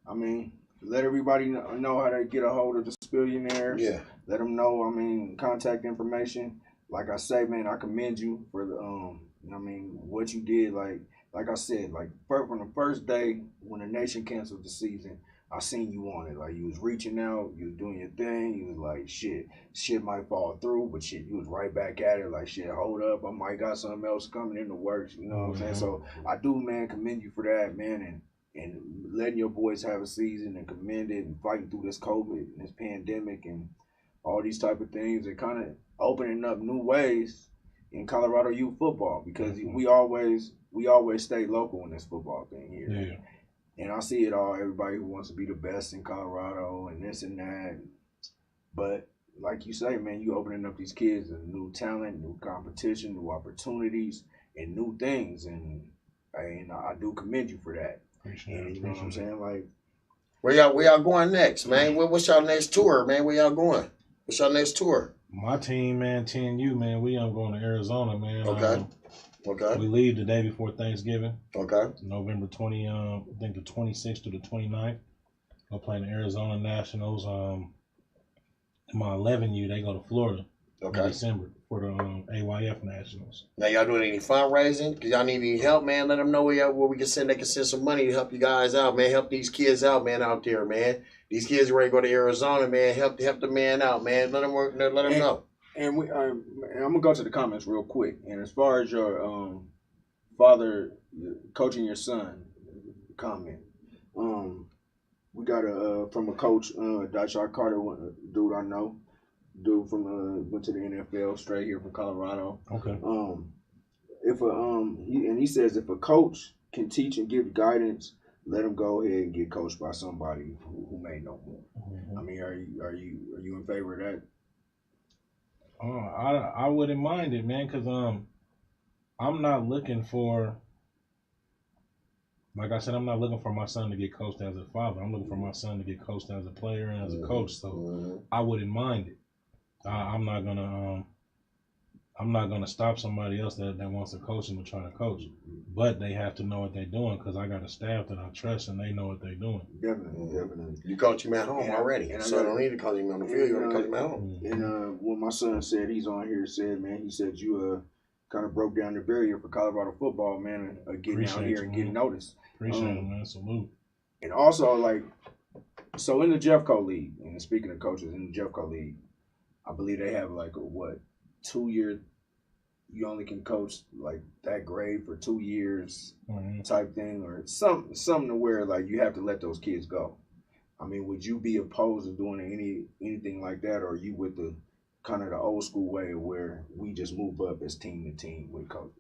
And let everybody know how to get a hold of the Spillionaires. Yeah. Let them know, contact information. Like I say, man, I commend you for the, what you did. Like I said, like from the first day when the nation canceled the season, I seen you on it. Like you was reaching out, you was doing your thing. You was like, shit might fall through, but shit, you was right back at it. Like shit, hold up, I might got something else coming in the works. You know what I'm saying? So I do, man, commend you for that, man, and letting your boys have a season and commend it and fighting through this COVID and this pandemic and all these type of things and kind of opening up new ways in Colorado youth football because we always stay local in this football thing here. Yeah. And I see it all, everybody who wants to be the best in Colorado and this and that. But like you say, man, you opening up these kids to new talent, new competition, new opportunities, and new things. And I do commend you for that. And you know what I'm saying? Like, where y'all going next, man? What's y'all next tour, man? Where y'all going? What's y'all next tour? My team, man, 10U, man, we going to Arizona, man. Okay. We leave the day before Thanksgiving. Okay. November 20, I think the 26th to the 29th. We'll play in the Arizona Nationals. My 11U, they go to Florida in December for the AYF Nationals. Now, y'all doing any fundraising? Because y'all need any help, man. Let them know where we can send. They can send some money to help you guys out, man. Help these kids out, man, out there, man. These kids are ready to go to Arizona, man. Help the man out, man. Let them know. And I'm gonna go to the comments real quick. And as far as your father coaching your son, comment. We got a from a coach, Dashar Carter, dude I know, dude from went to the NFL straight here from Colorado. Okay. He says if a coach can teach and give guidance, let him go ahead and get coached by somebody who may know more. Mm-hmm. I mean, are you in favor of that? I wouldn't mind it, man, because I'm not looking for, like I said, I'm not looking for my son to get coached as a father. I'm looking for my son to get coached as a player and as a coach. So I wouldn't mind it. I'm not gonna stop somebody else that wants to coach him to try to coach, but they have to know what they're doing because I got a staff that I trust and they know what they're doing. Definitely. You coach him at home already, so I don't need to coach him on the field. You want to coach him at home. And when my son said he's on here, he said you kind of broke down the barrier for Colorado football, man, getting out here and getting noticed. Appreciate it, man. Salute. And also, like, so in the Jeffco League, and speaking of coaches in the Jeffco League, I believe they have like a 2-year. You only can coach like that grade for 2 years type thing, or something to where like you have to let those kids go. I mean, would you be opposed to doing anything like that, or are you with the kind of the old school way of where we just move up as team to team with coach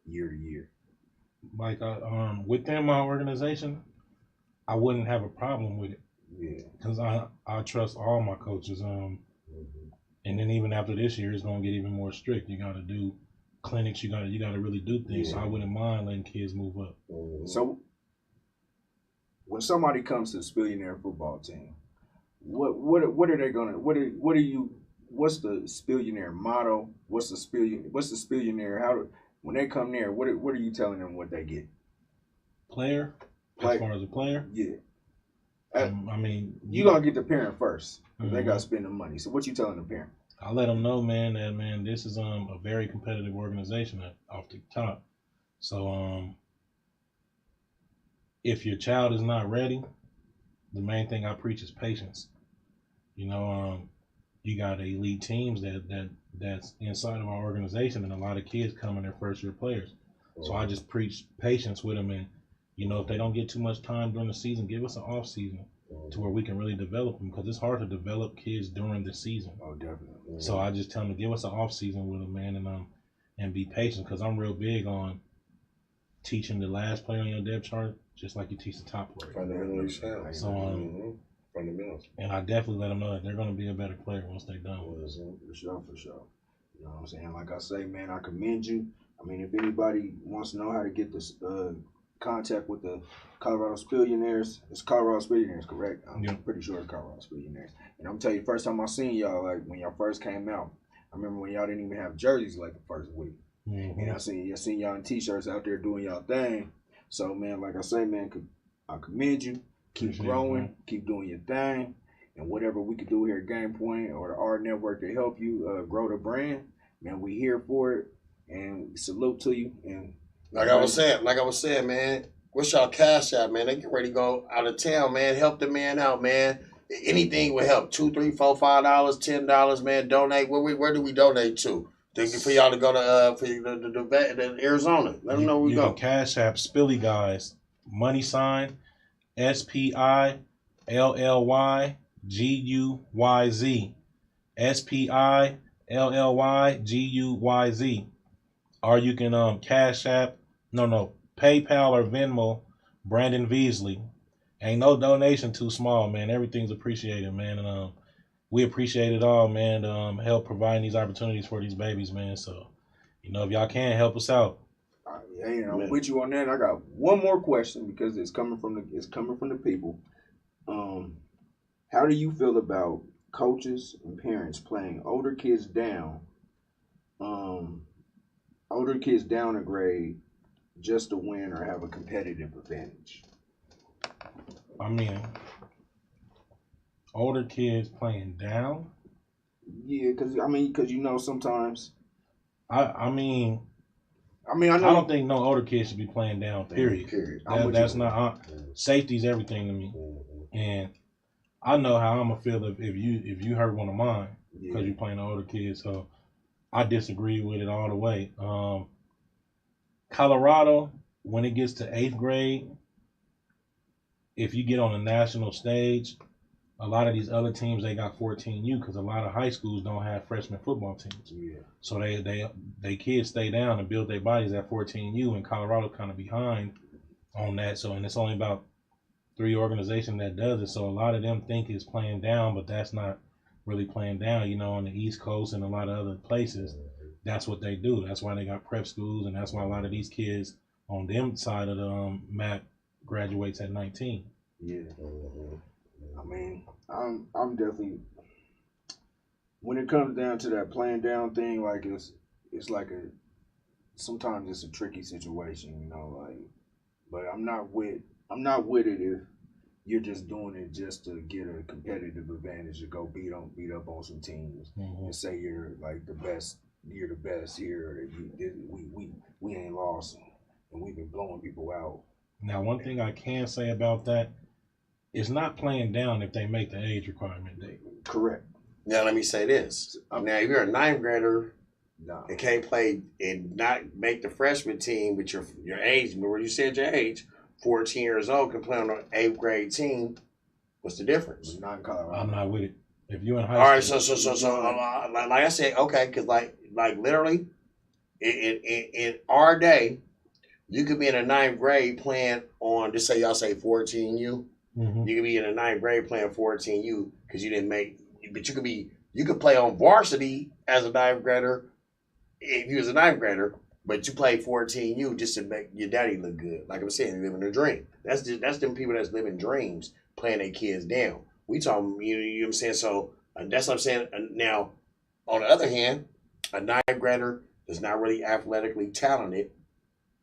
year to year? Like within my organization, I wouldn't have a problem with it. Yeah, because I trust all my coaches. And then even after this year, it's gonna get even more strict. You got to do clinics. You got to really do things. Yeah. So I wouldn't mind letting kids move up. So when somebody comes to the Spillionaire football team, what are they gonna? What's the Spillionaire motto? What's the Spillionaire? When they come there, what are you telling them what they get? Player, as far as a player, yeah. I mean, you're going to get the parent first. They got to spend the money. So what you telling the parent? I let them know, man, that, this is a very competitive organization off the top. So if your child is not ready, the main thing I preach is patience. You know, you got elite teams that's inside of our organization, and a lot of kids come in their first year players. So I just preach patience with them, and you know, if they don't get too much time during the season, give us an off season to where we can really develop them, because it's hard to develop kids during the season. Oh, definitely. So I just tell them to give us an off season with them, man, and be patient, because I'm real big on teaching the last player on your depth chart just like you teach the top player. Fundamentally sound. So fundamentals. And I definitely let them know that they're going to be a better player once they're done with us. For sure. You know what I'm saying? Like I say, man, I commend you. I mean, if anybody wants to know how to get this contact with the Colorado Spillionaires, it's Colorado Spillionaires, correct? I'm pretty sure it's Colorado Spillionaires. And I'm telling you, first time I seen y'all, like when y'all first came out, I remember when y'all didn't even have jerseys like the first week. Mm-hmm. And I seen y'all in t-shirts out there doing y'all thing. So, man, like I say, man, I commend you. Keep growing, keep doing your thing. And whatever we could do here at Game Point or the AHRR Network to help you grow the brand, man, we here for it. And salute to you. And like I was saying, man, what's y'all cash out, man? They get ready to go out of town, man. Help the man out, man. Anything will help. $2, $3, $4, $5, $10, man. Donate. Where do we donate to? For y'all to go to the Arizona. Let them know where we go. You can cash app Spilly Guys. Money sign SPILLYGUYZ. SPILLYGUYZ. Or you can cash app PayPal or Venmo Brandon Veasley. Ain't no donation too small, man. Everything's appreciated, man. And we appreciate it all, man, to help providing these opportunities for these babies, man. So, if y'all can, help us out. Hey, I'm with you on that. I got one more question because it's coming from the people. How do you feel about coaches and parents playing older kids down a grade just to win or have a competitive advantage? I mean, older kids playing down? Yeah, because sometimes. I don't think no older kids should be playing down. Period. That's not safety's everything to me, and I know how I'm gonna feel if you hurt one of mine. because you're playing the older kids. So I disagree with it all the way. Colorado, when it gets to 8th grade, if you get on a national stage, a lot of these other teams, they got 14U because a lot of high schools don't have freshman football teams. Yeah. So they kids stay down and build their bodies at 14U, and Colorado kind of behind on that. So, and it's only about 3 organizations that does it. So a lot of them think it's playing down, but that's not really playing down. You know, on the East Coast and a lot of other places, that's what they do. That's why they got prep schools, and that's why a lot of these kids on them side of the map graduates at 19. Yeah. I mean, I'm definitely, when it comes down to that playing down thing, like it's like sometimes it's a tricky situation, you know, like, but I'm not with it if you're just doing it just to get a competitive advantage to go beat up on some teams and say you're like the best here. We ain't lost and we've been blowing people out. Now, one thing I can say about that, it's not playing down if they make the age requirement date. Correct. Now let me say this. Now if you're a 9th grader and can't play and not make the freshman team with your age, remember you said your age, 14 years old can play on an 8th grade team. What's the difference? Not in Colorado. I'm not with it. If you're in high school. All right, so like I said, okay, because like literally in our day, you could be in a 9th grade playing on, just say y'all say 14U. You could be in a 9th grade playing 14U because you didn't make, but you could play on varsity as a 9th grader if you was a 9th grader, but you play 14U just to make your daddy look good. Like I'm saying, living a dream. That's them people that's living dreams, playing their kids down. We talking, you know what I'm saying? So that's what I'm saying. Now, on the other hand, a 9th grader is not really athletically talented.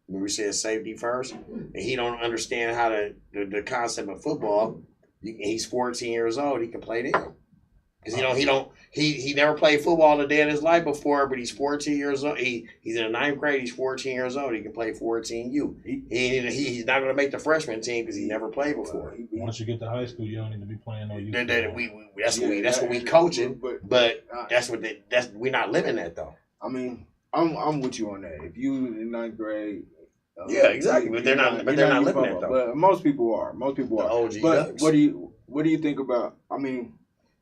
Remember we said safety first, and he don't understand how the concept of football. He's 14 years old. He can play then, because he never played football a day in his life before. But he's 14 years old. He's in the 9th grade. He's 14 years old. He can play 14U. He's not going to make the freshman team because he never played before. Once you get to high school, you don't need to be playing no youth. That's what we coaching. But we're not living that though. I mean, I'm with you on that. If you in 9th grade. Yeah, exactly. But they're not living that though. But most people are. OG but ducks. what do you think about? I mean,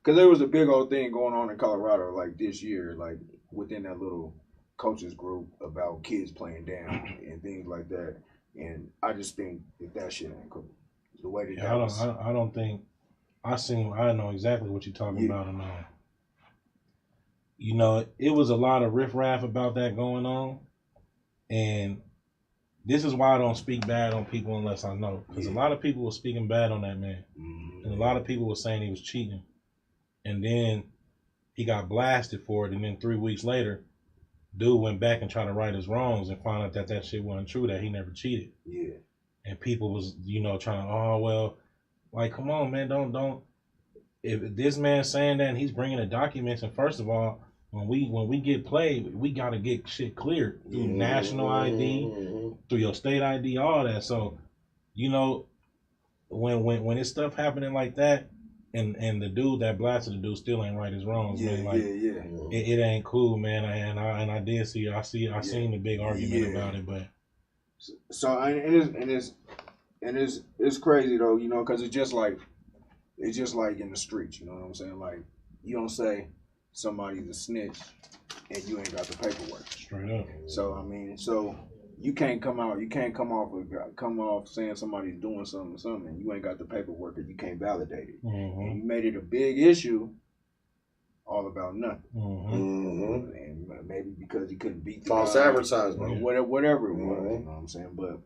because there was a big old thing going on in Colorado like this year, like within that little coaches group about kids playing down and things like that. And I just think that shit ain't cool. The way that I don't think I know exactly what you're talking about, and you know, it was a lot of riffraff about that going on, and this is why I don't speak bad on people unless I know. Because a lot of people were speaking bad on that man. And a lot of people were saying he was cheating. And then he got blasted for it. And then 3 weeks later, dude went back and tried to right his wrongs and found out that shit wasn't true, that he never cheated. Yeah. And people was, you know, trying to, oh, well, like, come on, man, don't. If this man's saying that and he's bringing the documents, and first of all, when we get played, we got to get shit cleared through national ID, through your state ID, all that. So, you know, when it's stuff happening like that, and the dude that blasted the dude still ain't right his wrongs, man. Like, it ain't cool, man. And I did see, I seen the big argument about it, but so it's crazy though, you know, because it's just like in the streets, you know what I'm saying? Like, you don't say somebody's a snitch and you ain't got the paperwork. Straight up. So I mean, you can't come off saying somebody's doing something and you ain't got the paperwork and you can't validate it. And you made it a big issue all about nothing. And maybe because he couldn't beat the false guy, advertisement, or whatever it was, you know what I'm saying? But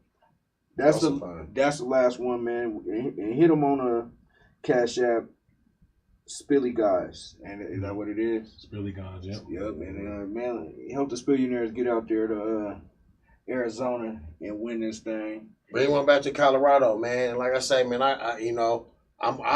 that's the last one, man. And hit him on a Cash App. Spilly Guys, and is that what it is? Spilly Guys, yep. Yep, and man, help the Spillionaires get out there to Arizona and win this thing. But he went back to Colorado, man. Like I say, man, I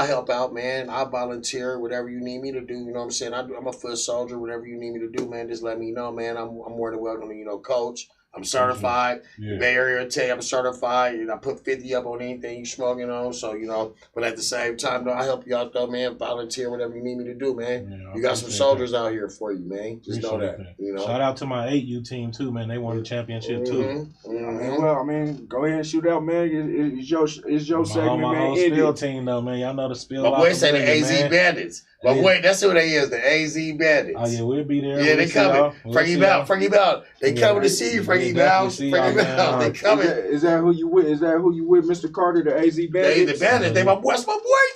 help out, man. I volunteer, whatever you need me to do. You know what I'm saying? I'm a foot soldier, whatever you need me to do, man. Just let me know, man. I'm more than welcome to, coach. I'm certified. Yeah. Bay Area will tell you I'm certified, and I put 50 up on anything you smoking on. So, you know, but at the same time, though, I help you out, though, man. Volunteer, whatever you need me to do, man. Yeah, you got some soldiers out here for you, man. Just know that. You know? Shout out to my 8U team, too, man. They won the championship, too. I mean, go ahead and shoot out, man. It's your segment, my man. whole Spill team, though, man. Y'all know the Spill. My boy say the AZ Bandits. But wait, that's who they is, the AZ Bandits. Oh, yeah, we'll be there. Yeah, they coming. Frankie Bout. They coming to see you, Frankie Bout. They coming. Is that who you with? Mr. Carter, the AZ Bandits? The Bandits. That's my boy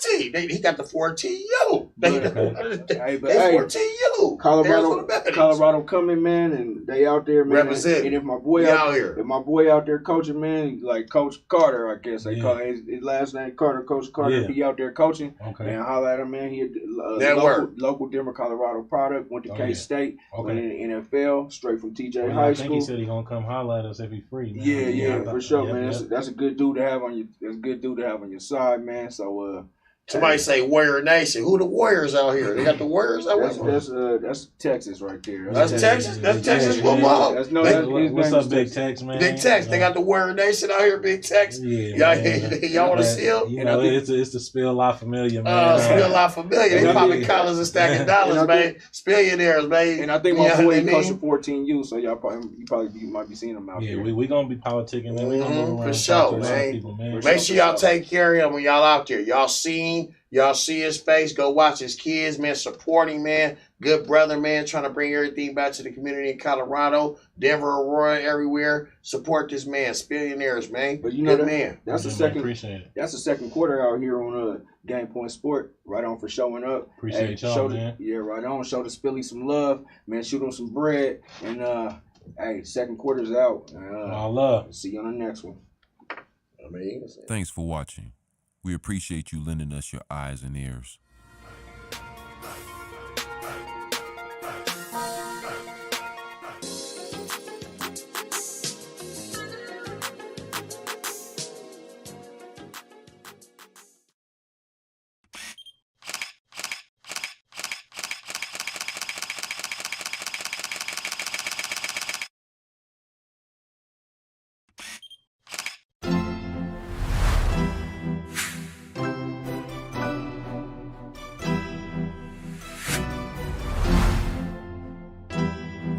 team. He got the 14U. They 14U. Colorado coming, man, and they out there, man. Represent. And if my boy out there coaching, man, like Coach Carter, I guess they call his last name Carter. Coach Carter, if he out there coaching, man, holla at him, man. He local Denver, Colorado product. Went to K-State. Went in the NFL, straight from TJ High School. I think he said he gonna come holla at us if he free, man. Yeah, for sure, man. That's a good dude to have on your. That's a good dude to have on your side, man. So somebody say Warrior Nation. Who the Warriors out here? They got the Warriors out here. That's Texas right there. That's Texas. That's Texas football. What's up, Big Tex, man? Big Tex. They got the Warrior Nation out here. Big Tex. Y'all want to steal? You know, it's the Spill La Familia, man. Spill La Familia. They popping collars and stacking dollars, man. Spillionaires, man. And I think my boy coaching 14U, so you might be seeing them out there. Yeah, we gonna be politicking, man. We gonna move around for sure, man. Make sure y'all take care of him when y'all out there. Y'all see his face. Go watch his kids, man. Support him, man. Good brother, man. Trying to bring everything back to the community in Colorado, Denver, Aurora, everywhere. Support this man. Spillionaires, man. But you know good man. That's the second quarter out here on Game Point Sport. Right on for showing up. Appreciate y'all, man. Right on. Show the Spilly some love, man. Shoot him some bread, and second quarter's out. All love. See you on the next one. Thanks for watching. We appreciate you lending us your eyes and ears.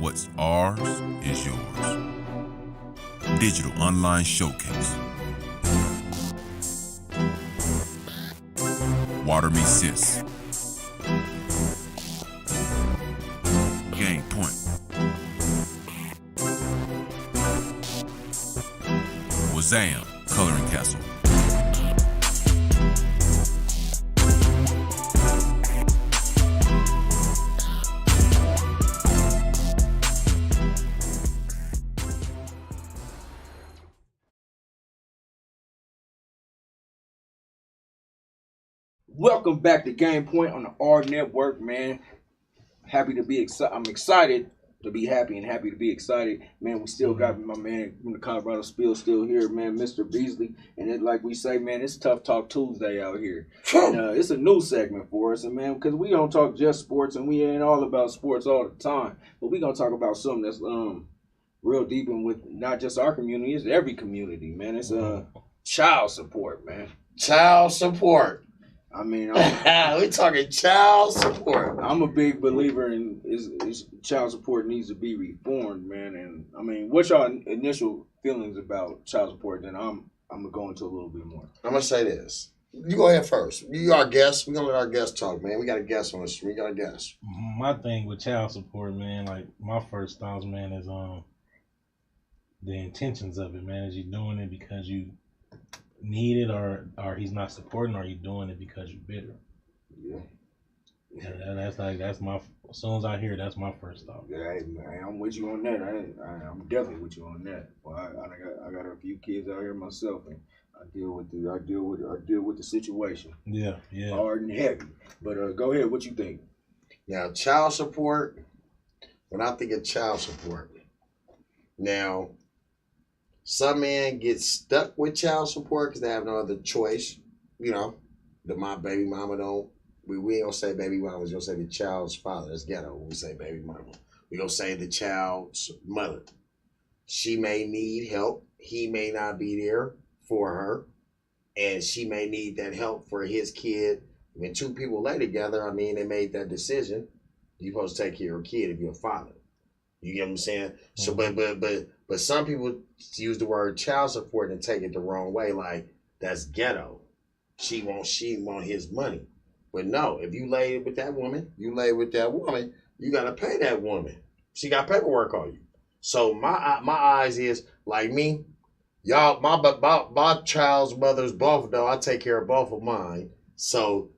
What's ours is yours. Digital online showcase. Water Me Sis. Game Point. Wazam, Coloring Castle. Welcome back to Game Point on the AHRR Network, man. Happy to be excited. I'm excited to be happy and happy to be excited, man. We still got my man from the Colorado Spill still here, man, Mr. Beasley. And like we say, man, it's Tough Talk Tuesday out here. And, it's a new segment for us, and man, because we don't talk just sports, and we ain't all about sports all the time. But we gonna talk about something that's real deep in with not just our community, it's every community, man. It's child support, man. Child support. I mean, we're talking child support. I'm a big believer in is child support needs to be reformed, man. And I mean, what's your initial feelings about child support? Then I'm gonna go into a little bit more. I'm gonna say this. You go ahead first. You our guest. We're gonna let our guest talk, man. We got a guest on this. We got a guest. My thing with child support, man, like my first thoughts, man, is the intentions of it, man. Is you doing it because you need it, or he's not supporting, or are you doing it because you're bitter? Yeah, that's my. As soon as I hear it, that's my first thought. Yeah, hey, man, I'm with you on that. I'm definitely with you on that. Well, I got a few kids out here myself, and I deal with the situation. Yeah. Hard and heavy. But go ahead. What you think? Now, child support. When I think of child support, now, some men get stuck with child support because they have no other choice. You know, that my baby mama don't. We ain't gonna say baby mama. We're gonna say the child's father. That's ghetto when we say baby mama. We gonna say the child's mother. She may need help. He may not be there for her. And she may need that help for his kid. When two people lay together, I mean, they made that decision. You're supposed to take care of a kid if you're a father. You get what I'm saying? So, but some people use the word child support and take it the wrong way. Like, that's ghetto. She want his money. But no, if you lay with that woman, you gotta pay that woman. She got paperwork on you. So my eyes is like me. Y'all, my child's mothers both know I take care of both of mine. So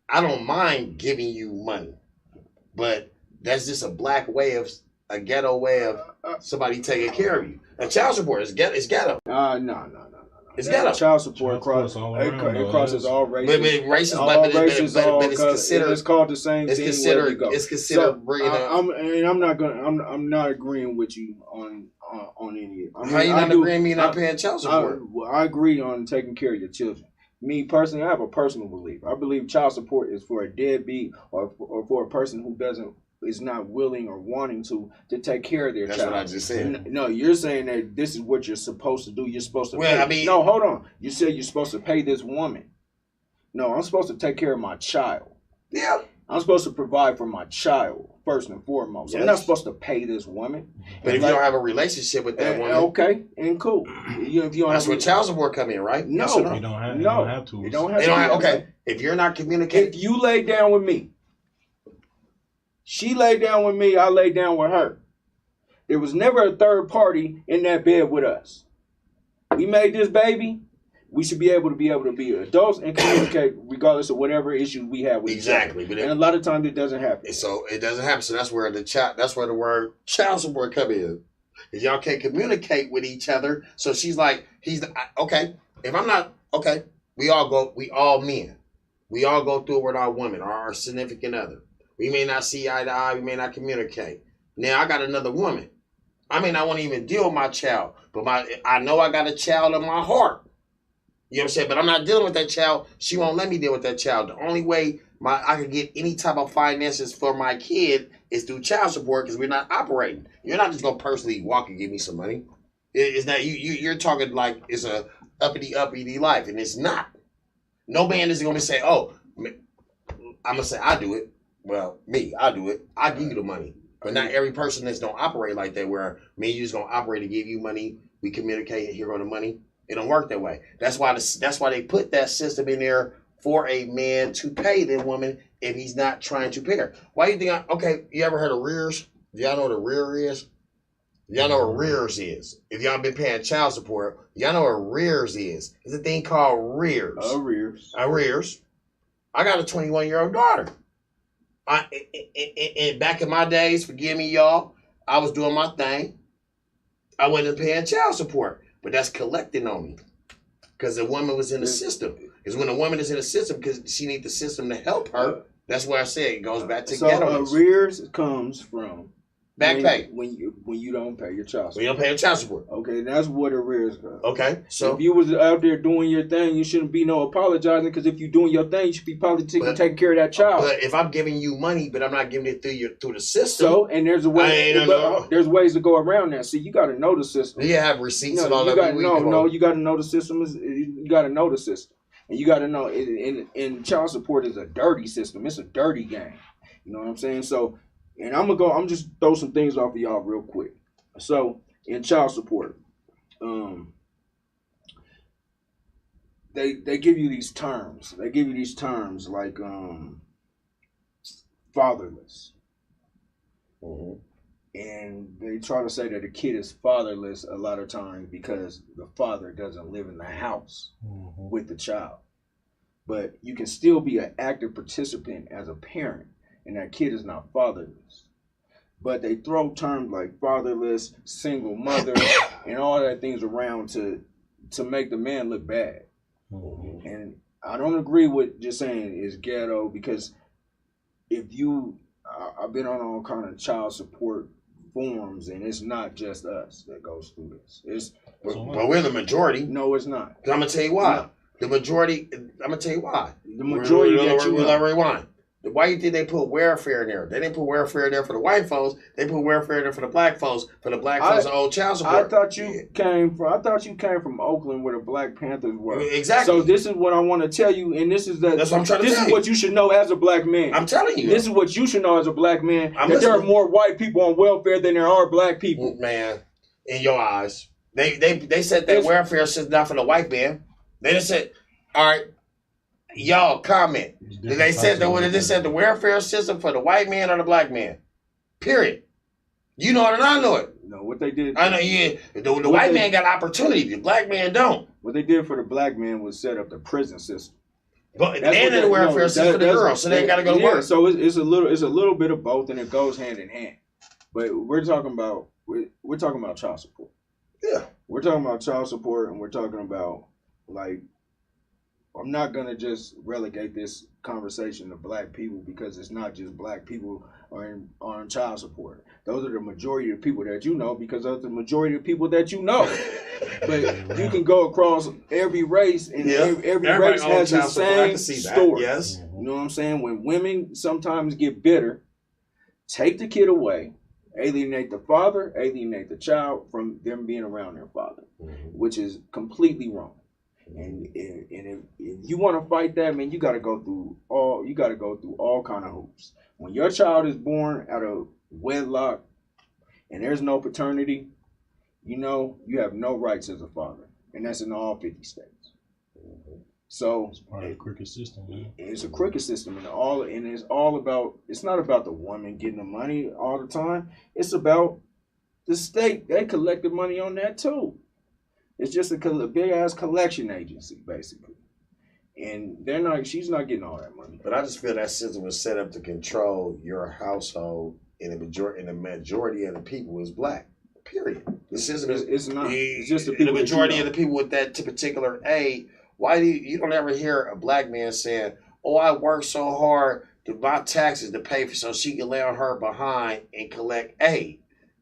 I don't mind giving you money. But that's just a ghetto way of somebody taking care of you. And child support is ghetto. No. It's ghetto. Child support crosses all races. But it's considered. It's called the same thing. It's considered bringing up. I'm not agreeing with you on any. How you not agreeing me not paying child support? I agree on taking care of your children. Me personally, I have a personal belief. I believe child support is for a deadbeat or for a person who is not willing or wanting to take care of their child. That's what I just said. No, you're saying that this is what you're supposed to do. You're supposed to pay. I mean, no, hold on. You said you're supposed to pay this woman. No, I'm supposed to take care of my child. Yeah. I'm supposed to provide for my child first and foremost. Yes. I'm not supposed to pay this woman. But if you don't have a relationship with that woman, okay, and cool. If you don't that's where child support come in, right? No, yes or no? You don't have to. You don't have to. Okay, if you're not communicating, if you lay down with me, she laid down with me, I lay down with her. There was never a third party in that bed with us. We made this baby. We should be able to be adults and communicate regardless of whatever issues we have with each other. And a lot of times it doesn't happen. So it doesn't happen. So that's where the word child support come in. If y'all can't communicate with each other, so she's like, okay. If I'm not okay, we all men. We all go through it with our women or our significant other. We may not see eye to eye. We may not communicate. Now I got another woman. I may not want to even deal with my child, but I know I got a child in my heart. You know what I'm saying? But I'm not dealing with that child. She won't let me deal with that child. The only way I can get any type of finances for my kid is through child support because we're not operating. You're not just gonna personally walk and give me some money. It's not you're talking like it's a uppity life, and it's not. No man is gonna say, "Oh, I'm gonna say I do it." Well, I do it. I give you the money, but not every person that's gonna operate like that. Where me and you just gonna operate to give you money. We communicate and here on the money. It don't work that way. That's why they put that system in there for a man to pay the woman if he's not trying to pay her. Why do you think? Okay, you ever heard of arrears? Do y'all know what arrear is? Y'all know what arrears is. If y'all been paying child support, y'all know what arrears is. It's a thing called arrears. Arrears. I got a 21-year-old daughter. And back in my days, forgive me, y'all, I was doing my thing. I wasn't paying child support, but that's collecting on me because the woman was in the system. Because when a woman is in the system, because she needs the system to help her, that's why I said it goes back to ghetto. So arrears comes from back pay when you don't pay your child support. When you don't pay your child support. Okay, that's what arrears comes. Okay, so if you was out there doing your thing, you shouldn't be no apologizing because if you're doing your thing, you should be taking care of that child. But if I'm giving you money, but I'm not giving it through the system. So and there's a way. There's ways to go around that. See, you got to know the system. You have receipts and all that. You got to know the system. You got to know the system. And you got to know, and child support is a dirty system. It's a dirty game. You know what I'm saying? So, and I'm just throw some things off of y'all real quick. So, in child support, they give you these terms. They give you these terms like fatherless. Mm-hmm. And they try to say that a kid is fatherless a lot of times because the father doesn't live in the house with the child. But you can still be an active participant as a parent, and that kid is not fatherless. But they throw terms like fatherless, single mother, and all that things around to make the man look bad. Mm-hmm. And I don't agree with just saying it's ghetto because I've been on all kind of child support forums, and it's not just us that goes through this. But we're the majority. No, it's not. I'm gonna tell you why. No. The majority. I'm gonna tell you why. The majority rewind. Why do you think they put welfare in there? They didn't put welfare in there for the white folks. They put welfare in there for the black folks. For the black folks to owe child support. I thought you came from Oakland, where the Black Panthers were. Exactly. So this is what I want to tell you, and this is that's what I'm trying to tell you. This is what you should know as a black man. I'm telling you. This is what you should know as a black man. That there are more white people on welfare than there are black people. Man, in your eyes, they said that welfare system not for the white man. They just said, all right. Y'all comment. They said the welfare system for the white man or the black man. Period. You know it and I know it. No, what they did. I know. Yeah, the white man got opportunity. The black man don't. What they did for the black man was set up the prison system. But and the welfare system for the girls, so they got to go to work. So it's a little bit of both, and it goes hand in hand. But we're talking about child support. Yeah, we're talking about child support, and we're talking about like. I'm not going to just relegate this conversation to black people, because it's not just black people are on child support. Those are the majority of the people that you know, because those are the majority of the people that you know. But you can go across every race, and every race has the same story. Yes. You know what I'm saying? When women sometimes get bitter, take the kid away, alienate the father, alienate the child from them being around their father, which is completely wrong. And if you want to fight that, man, you got to go through all kind of hoops. When your child is born out of wedlock and there's no paternity, you have no rights as a father, and that's in all 50 states. So it's part of the cricket system, man. It's a cricket system, it's not about the woman getting the money all the time. It's about the state. They collect the money on that too. It's just a big ass collection agency, basically, and she's not getting all that money. But I just feel that system was set up to control your household, and the majority of the people is black. Period. The system it's not. It's just the majority of the people with that particular aid. Why do you don't ever hear a black man saying, "Oh, I worked so hard to buy taxes to pay for so she can lay on her behind and collect aid"?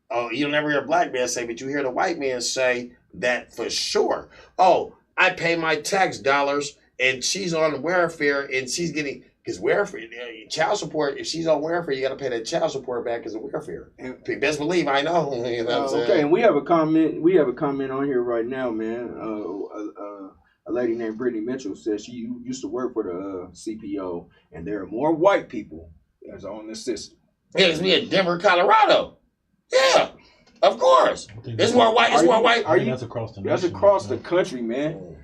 Oh, you don't ever hear a black man say, but you hear the white man say that for sure. Oh, I pay my tax dollars and she's on welfare and she's getting, because welfare, child support, if she's on welfare, you got to pay that child support back as a welfare. And best believe I know. You know what I'm okay, and we have a comment on here right now, man. A lady named Brittany Mitchell says she used to work for the CPO, and there are more white people that's on the system. Yeah, it's me in Denver, Colorado. Yeah. Of course, it's more white. It's more white. That's across the nation. That's across the country, man.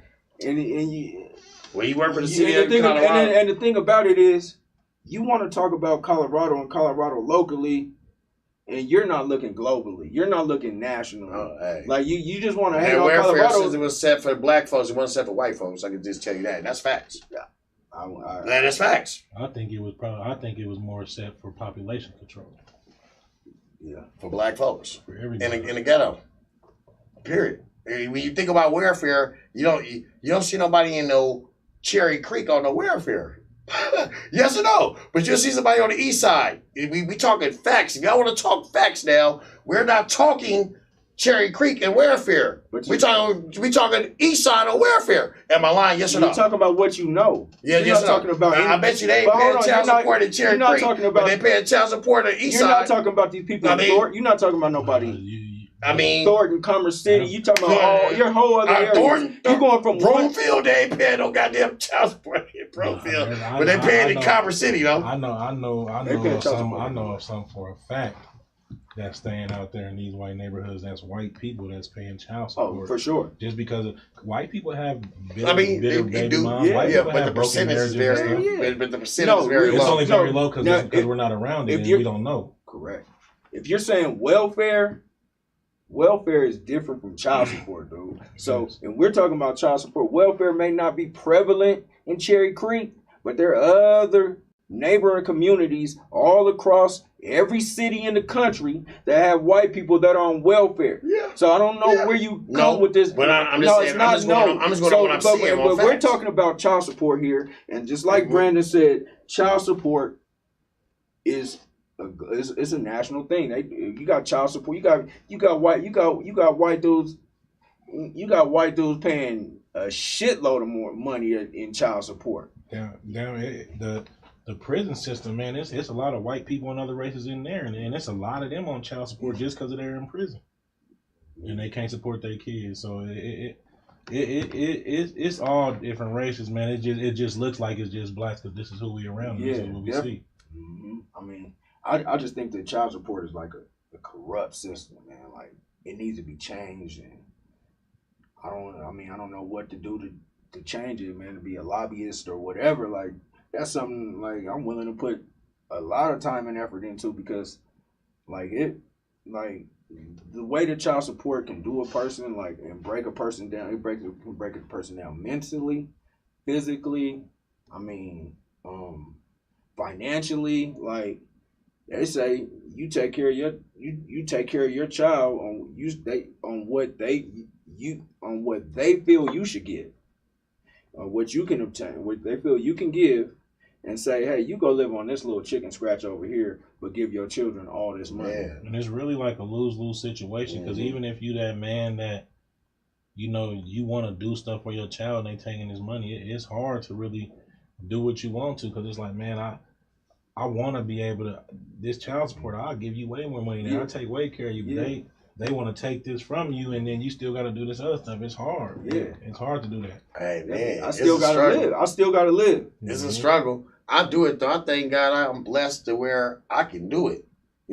And you. Well, you work for the city of Colorado. And the thing about it is, you want to talk about Colorado and Colorado locally, and you're not looking globally. You're not looking nationally. Oh, hey. Like you just want to hang on Colorado. Colorado. System was set for black folks. It wasn't set for white folks. I can just tell you that. And that's facts. Yeah, that's facts. I think it was more set for population control. Yeah, for black folks for everybody in the ghetto. Period. When you think about welfare, you don't see nobody in no Cherry Creek on no welfare. Yes or no? But you'll see somebody on the east side. We talking facts. If y'all want to talk facts now, we're not talking Cherry Creek and welfare. We talking east side of welfare. Am I lying? Yes or no? You're talking about what you know. Yeah, you're yes not talking about. I bet you they ain't paying child support in Cherry Creek. But they paying child support in east side. You're not talking about these people in Thornton. You're not talking about nobody. Thornton, Commerce City. You talking about your whole other area. Thornton, you're going from Broomfield. They ain't paying no goddamn child support in Broomfield, but they paying in Commerce City though. I know of some for a fact. That's staying out there in these white neighborhoods. That's white people that's paying child support. Oh, for sure. Just because white people have bitter, they do. Moms. Yeah, but the percentage is very, but the percentage is very low. It's only very low because we're not around it and we don't know. Correct. If you're saying welfare is different from child support, dude. So, and we're talking about child support. Welfare may not be prevalent in Cherry Creek, but there are other neighboring communities all across every city in the country that have white people that are on welfare. Yeah. So I don't know where you come with this. But I'm just saying, I'm just going on what I'm seeing. But we're talking about child support here, and just like Brandon said, child support is a national thing. You got child support. You got white dudes paying a shitload of more money in child support. the prison system, man, it's a lot of white people and other races in there, and it's a lot of them on child support just because they're in prison, and they can't support their kids. So it's all different races, man. It just looks like it's just blacks because this is who we around. And this is what we see. Mm-hmm. I mean, I just think that child support is like a corrupt system, man. Like it needs to be changed, and I don't know what to do to change it, man. To be a lobbyist or whatever, like that's something like I'm willing to put a lot of time and effort into because, like the way that child support can do a person, like and break a person down, can break a person down mentally, physically. I mean, financially, like. They say you take care of your child on what they feel you should give, what you can obtain, what they feel you can give, and say, hey, you go live on this little chicken scratch over here, but give your children all this money. Yeah. And it's really like a lose-lose situation because even if you that man that you want to do stuff for your child and they taking his money, it's hard to really do what you want to because it's like, man, I want to be able to, this child support, I'll give you way more money now. I'll take way care of you. But they want to take this from you and then you still got to do this other stuff. It's hard. Yeah. It's hard to do that. Hey, man. I still got to live. I still got to live. It's a struggle. I do it, though. I thank God I'm blessed to where I can do it.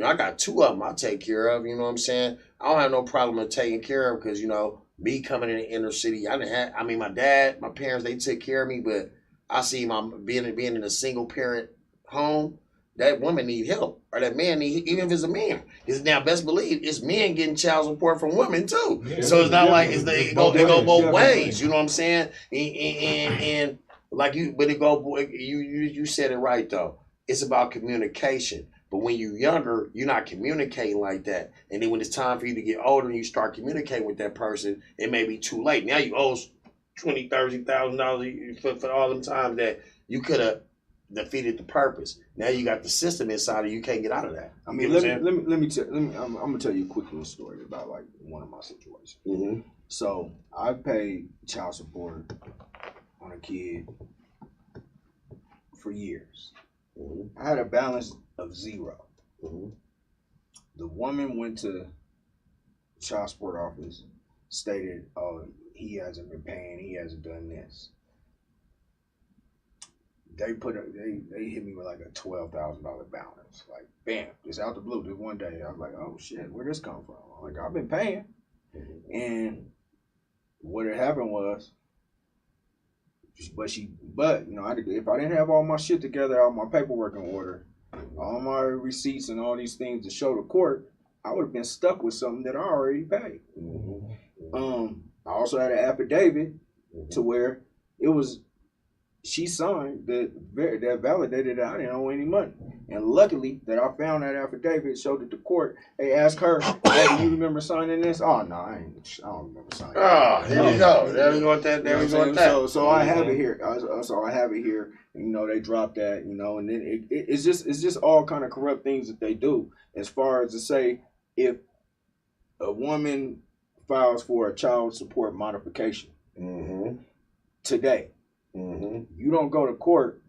I got 2 of them I take care of. You know what I'm saying? I don't have no problem with taking care of because, me coming in the inner city, my dad, my parents, they took care of me, but I see my being in a single parent home, that woman need help, or that man need, even if it's a man. It's now best believe it's men getting child support from women too. Yeah, so it's not like it go both ways. You know what I'm saying? And like you said it right though. It's about communication. But when you're younger, you're not communicating like that. And then when it's time for you to get older and you start communicating with that person, it may be too late. Now you owe $20,000, $30,000 for all them times that you could have defeated the purpose. Now you got the system inside of you, can't get out of that. I mean, I'm gonna tell you a quick little story about like one of my situations. Mm-hmm. So I paid child support on a kid for years. Mm-hmm. I had a balance of 0. Mm-hmm. The woman went to child support office, stated, "Oh, he hasn't been paying. He hasn't done this." They hit me with like a $12,000 balance. Like, bam, just out the blue. Just one day, I was like, oh shit, where this come from? I'm like, I've been paying. Mm-hmm. And what had happened was, if I didn't have all my shit together, all my paperwork in order, all my receipts and all these things to show the court, I would have been stuck with something that I already paid. Mm-hmm. I also had an affidavit to where it was. She signed that validated that I didn't owe any money. And luckily that I found that affidavit, showed it to court. They asked her, hey, do you remember signing this? Oh, no, I don't remember signing it. Oh, there you go. There we go with that. There we go with that. So I have it here. So I have it here. They dropped that, and then it's just all kind of corrupt things that they do. As far as to say, if a woman files for a child support modification today, you don't go to court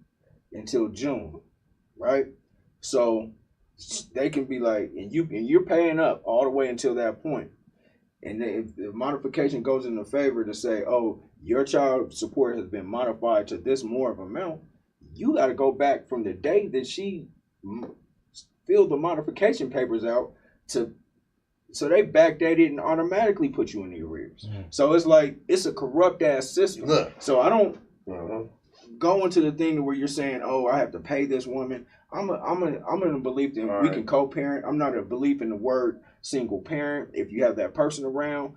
until June, right? So they can be like, and you're paying up all the way until that point. And then if the modification goes in the favor to say, oh, your child support has been modified to this more of amount, you got to go back from the day that she filled the modification papers out so they backdated and automatically put you in the arrears. So it's like, it's a corrupt ass system. Look. So I don't go into the thing where you're saying, "Oh, I have to pay this woman." I'm in a belief that we can co-parent. I'm not a belief in the word single parent. If you have that person around,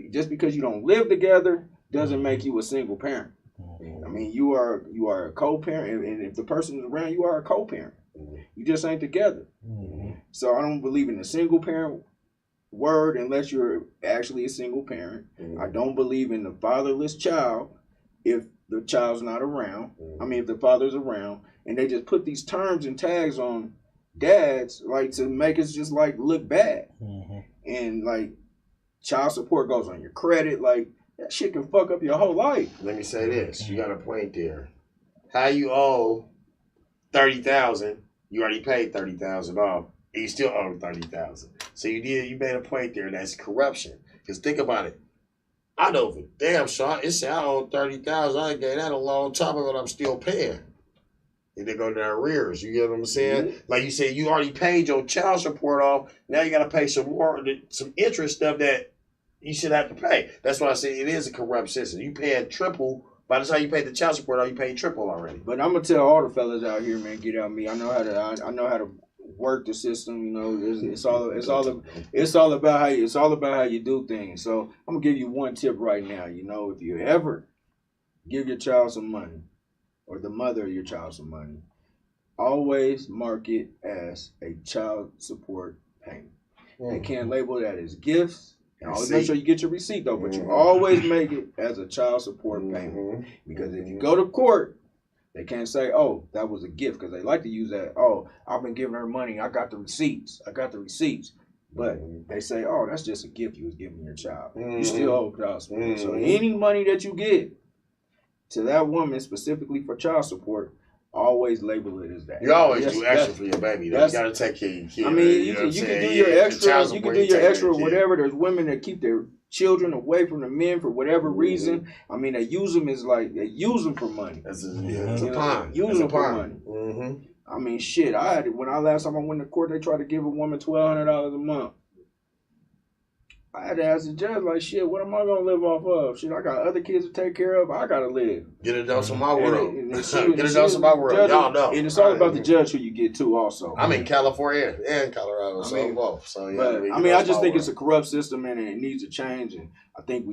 just because you don't live together doesn't make you a single parent. I mean, you are a co-parent, and if the person is around, you are a co-parent. You just ain't together. So I don't believe in the single parent word unless you're actually a single parent. I don't believe in the fatherless child if the child's not around. I mean, if the father's around, and they just put these terms and tags on dads, like to make us just like look bad. And like child support goes on your credit, like that shit can fuck up your whole life. Let me say this: you got a point there. How you owe $30,000. You already paid $30,000 off. And you still owe $30,000. So you made a point there. That's corruption. Because think about it. I know for damn sure it said I owe $30,000. I gave that a long time ago. I'm still paying. And they go to their arrears. You get what I'm saying? Mm-hmm. Like you said, you already paid your child support off. Now you got to pay some interest stuff that you should have to pay. That's why I say it is a corrupt system. You paying triple. By the time you pay the child support off, you paid triple already. But I'm gonna tell all the fellas out here, man, get out me. I know how to work the system. You know, it's all about how you do things. So I'm gonna give you one tip right now. You know, if you ever give your child some money, or the mother of your child some money, always mark it as a child support payment. They can't label that as gifts. And always make sure you get your receipt though, but you always make it as a child support payment. Because if you go to court, they can't say, oh, that was a gift, because they like to use that, oh, I've been giving her money, I got the receipts. But they say, oh, that's just a gift you was giving your child. You still owe child support. So any money that you get to that woman specifically for child support, always label it as that. You always do extra for your baby. You got to take care of your kid. I mean, you can do your extra. You can do your extra or whatever. There's women that keep their children away from the men for whatever reason. I mean, they use them for money. It's a pawn. Use them for money. I mean, shit. Last time I went to court, they tried to give a woman $1,200 a month. I had to ask the judge, like, shit, what am I going to live off of? Shit, I got other kids to take care of. I got to live. Get a dose of my world. Get a dose of my world. Y'all know. And it's all about the judge who you get to also. I'm in California and Colorado, I just think it's a corrupt system and it needs to change. And I think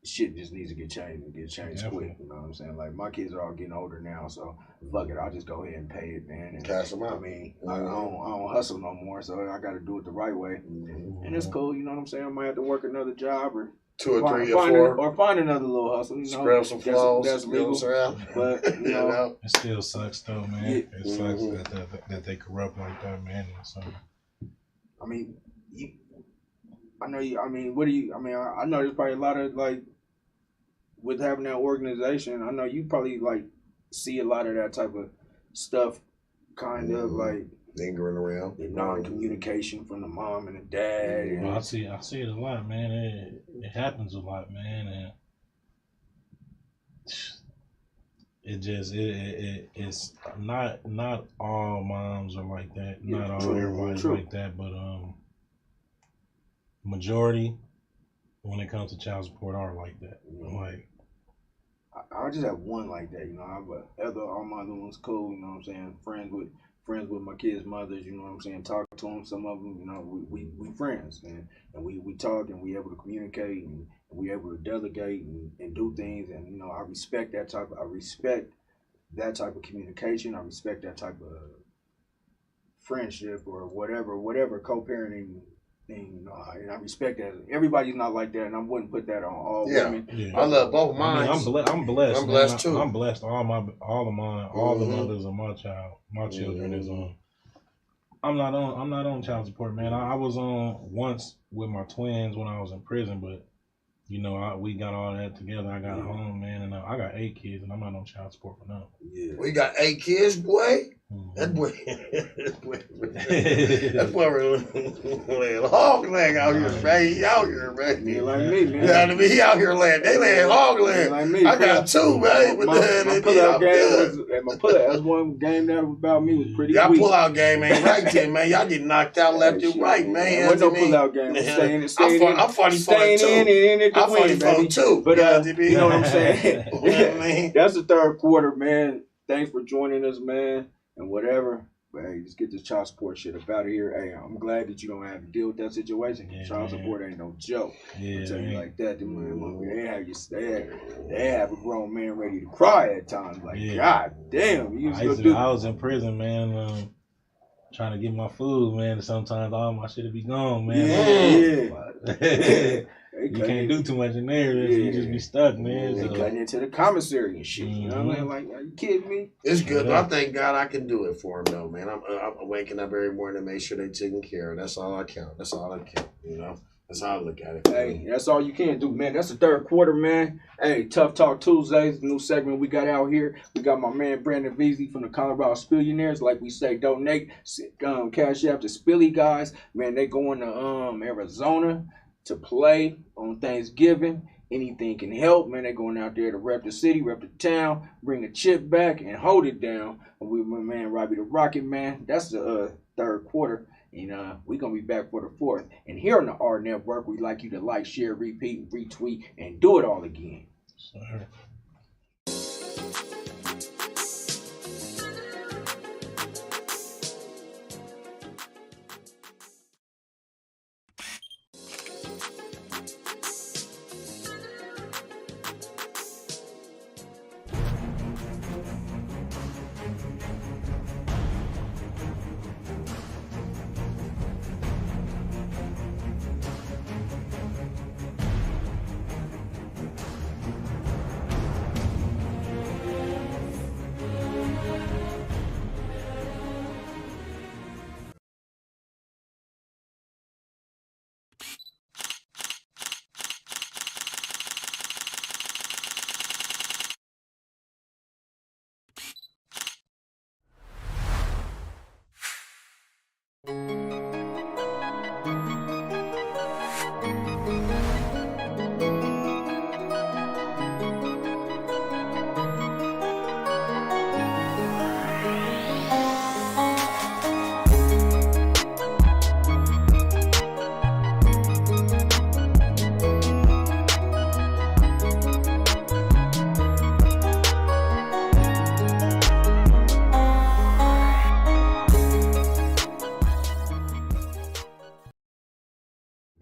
shit just needs to get changed quick. You know what I'm saying? Like, my kids are all getting older now, so fuck it, I'll just go ahead and pay it, man. And cash them out. I mean, I don't hustle no more, so I got to do it the right way. And it's cool, you know what I'm saying? I might have to work another job or 2 or 3 or 4, or find another little hustle. You know, scrub some flows. That's legal. But you know, it still sucks though, man. It sucks that they corrupt like that, man. So, I mean, I know there's probably a lot of, like, with having that organization, I know you probably, like, see a lot of that type of stuff, kind of like lingering around, the non-communication from the mom and the dad. And I see it a lot, man. It happens a lot, man, and it's not all moms are like that. Not all everybody's like that, but majority when it comes to child support are like that. Like, I just have one like that, you know. All my other ones cool, you know what I'm saying. Friends with my kids' mothers, you know what I'm saying. Talk to them, some of them, you know, we friends, man, and we talk and we able to communicate and we able to delegate and do things, and you know, I respect that type of communication. I respect that type of friendship or whatever co-parenting thing, you know, and I respect that. Everybody's not like that, and I wouldn't put that on all women. Yeah. I love both of mine. I'm blessed. I'm blessed too. I'm blessed. All the mothers of my children is on. I'm not on child support, man. I was on once with my twins when I was in prison, but you know, we got all that together. I got home, man, and I got 8 kids, and I'm not on child support for none. Yeah. We got 8 kids, boy. That boy laying hog leg out here, man. He out here, man. He like me, man. You know what I mean? He out here laying. They laying hog leg. Like me. I got 2, man. My pull-out game that's one game that was about me was pretty y'all weak. Pull-out game ain't right there, man. Y'all get knocked out left and right, man. There was no pull-out game. I'm 44 too. I'm 44 too. But you know what I'm saying? That's the third quarter, man. Thanks for joining us, man. And whatever, but hey, just get this child support shit up out of here. Hey, I'm glad that you don't have to deal with that situation. Yeah, child support ain't no joke. Yeah, I'll tell you like that. They have a grown man ready to cry at times. Like, God damn. I was in prison, man, trying to get my food, man. And sometimes all my shit would be gone, man. Yeah. You can't do too much in there. You just be stuck, man. They cutting into the commissary and shit. You know what I mean? Like, are you kidding me? It's good. I thank God I can do it for them, though, man. I'm waking up every morning to make sure they're taken care of. That's all I count. You know? That's how I look at it. Hey, that's all you can do, man. That's the third quarter, man. Hey, Tough Talk Tuesdays, new segment we got out here. We got my man Brandon Beasley from the Colorado Spillionaires. Like we say, donate. Cash App to Spilly guys. Man, they going to Arizona to play on Thanksgiving. Anything can help, man. They going out there to rep the city, rep the town, bring a chip back, and hold it down. And we, my man Robbie the Rocket, man. That's the third quarter. And we're going to be back for the fourth. And here on the AHRR Network, we'd like you to like, share, repeat, retweet, and do it all again. Sorry.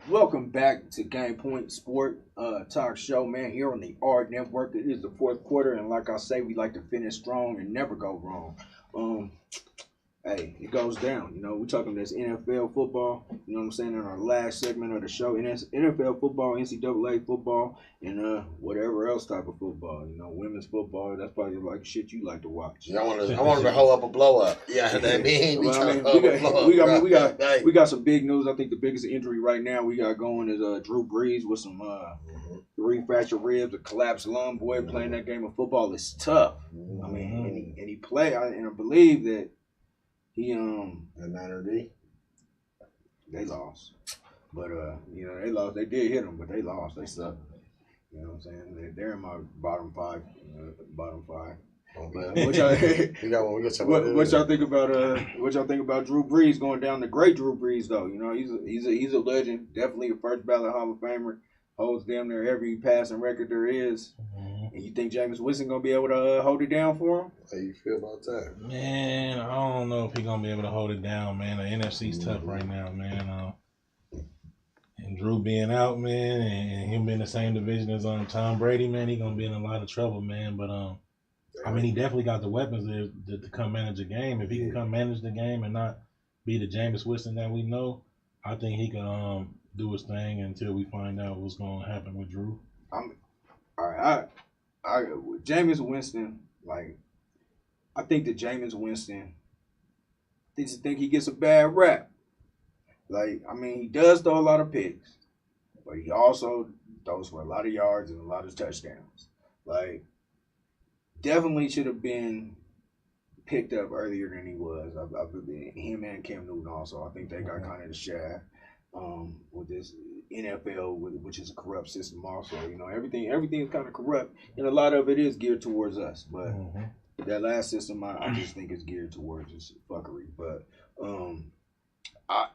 Welcome back to Game Point Sport Talk Show, man, here on the AHRR Network. It is the fourth quarter, and like I say, we like to finish strong and never go wrong. Hey, it goes down. You know, we're talking this NFL football, you know what I'm saying, in our last segment of the show. And it's NFL football, NCAA football, and whatever else type of football. You know, women's football, that's probably like shit you like to watch. Yeah, I want to hold up a blow up. Yeah, that mean we got some big news. I think the biggest injury right now we got going is Drew Brees with some 3 fractured ribs, a collapsed lung. Boy, playing that game of football is tough. I mean, and he played, and I believe that he the Niner D. They lost, but you know, they lost. They did hit them, but they lost. They suck. You know what I'm saying? They're in my bottom five. But what y'all think about what y'all think about Drew Brees going down? The great Drew Brees, though. You know, he's a legend. Definitely a first ballot Hall of Famer. Holds damn near every passing record there is. And you think Jameis Winston gonna be able to hold it down for him? How you feel about that? Man, I don't know if he's gonna be able to hold it down, man. The NFC's tough right now, man. And Drew being out, man, and him being in the same division as Tom Brady, man, he gonna be in a lot of trouble, man. But I mean, he definitely got the weapons there to come manage the game. If he can come manage the game and not be the Jameis Winston that we know, I think he can do his thing until we find out what's gonna happen with Drew. All right, I with Jameis Winston, like, I think that Jameis Winston, I just think he gets a bad rap. Like, I mean, he does throw a lot of picks, but he also throws for a lot of yards and a lot of touchdowns. Like, definitely should have been picked up earlier than he was. I believe him and Cam Newton also. I think they got kind of the shaft with this NFL, which is a corrupt system also. You know, everything is kind of corrupt, and a lot of it is geared towards us. But that last system, I just think is geared towards just fuckery. But I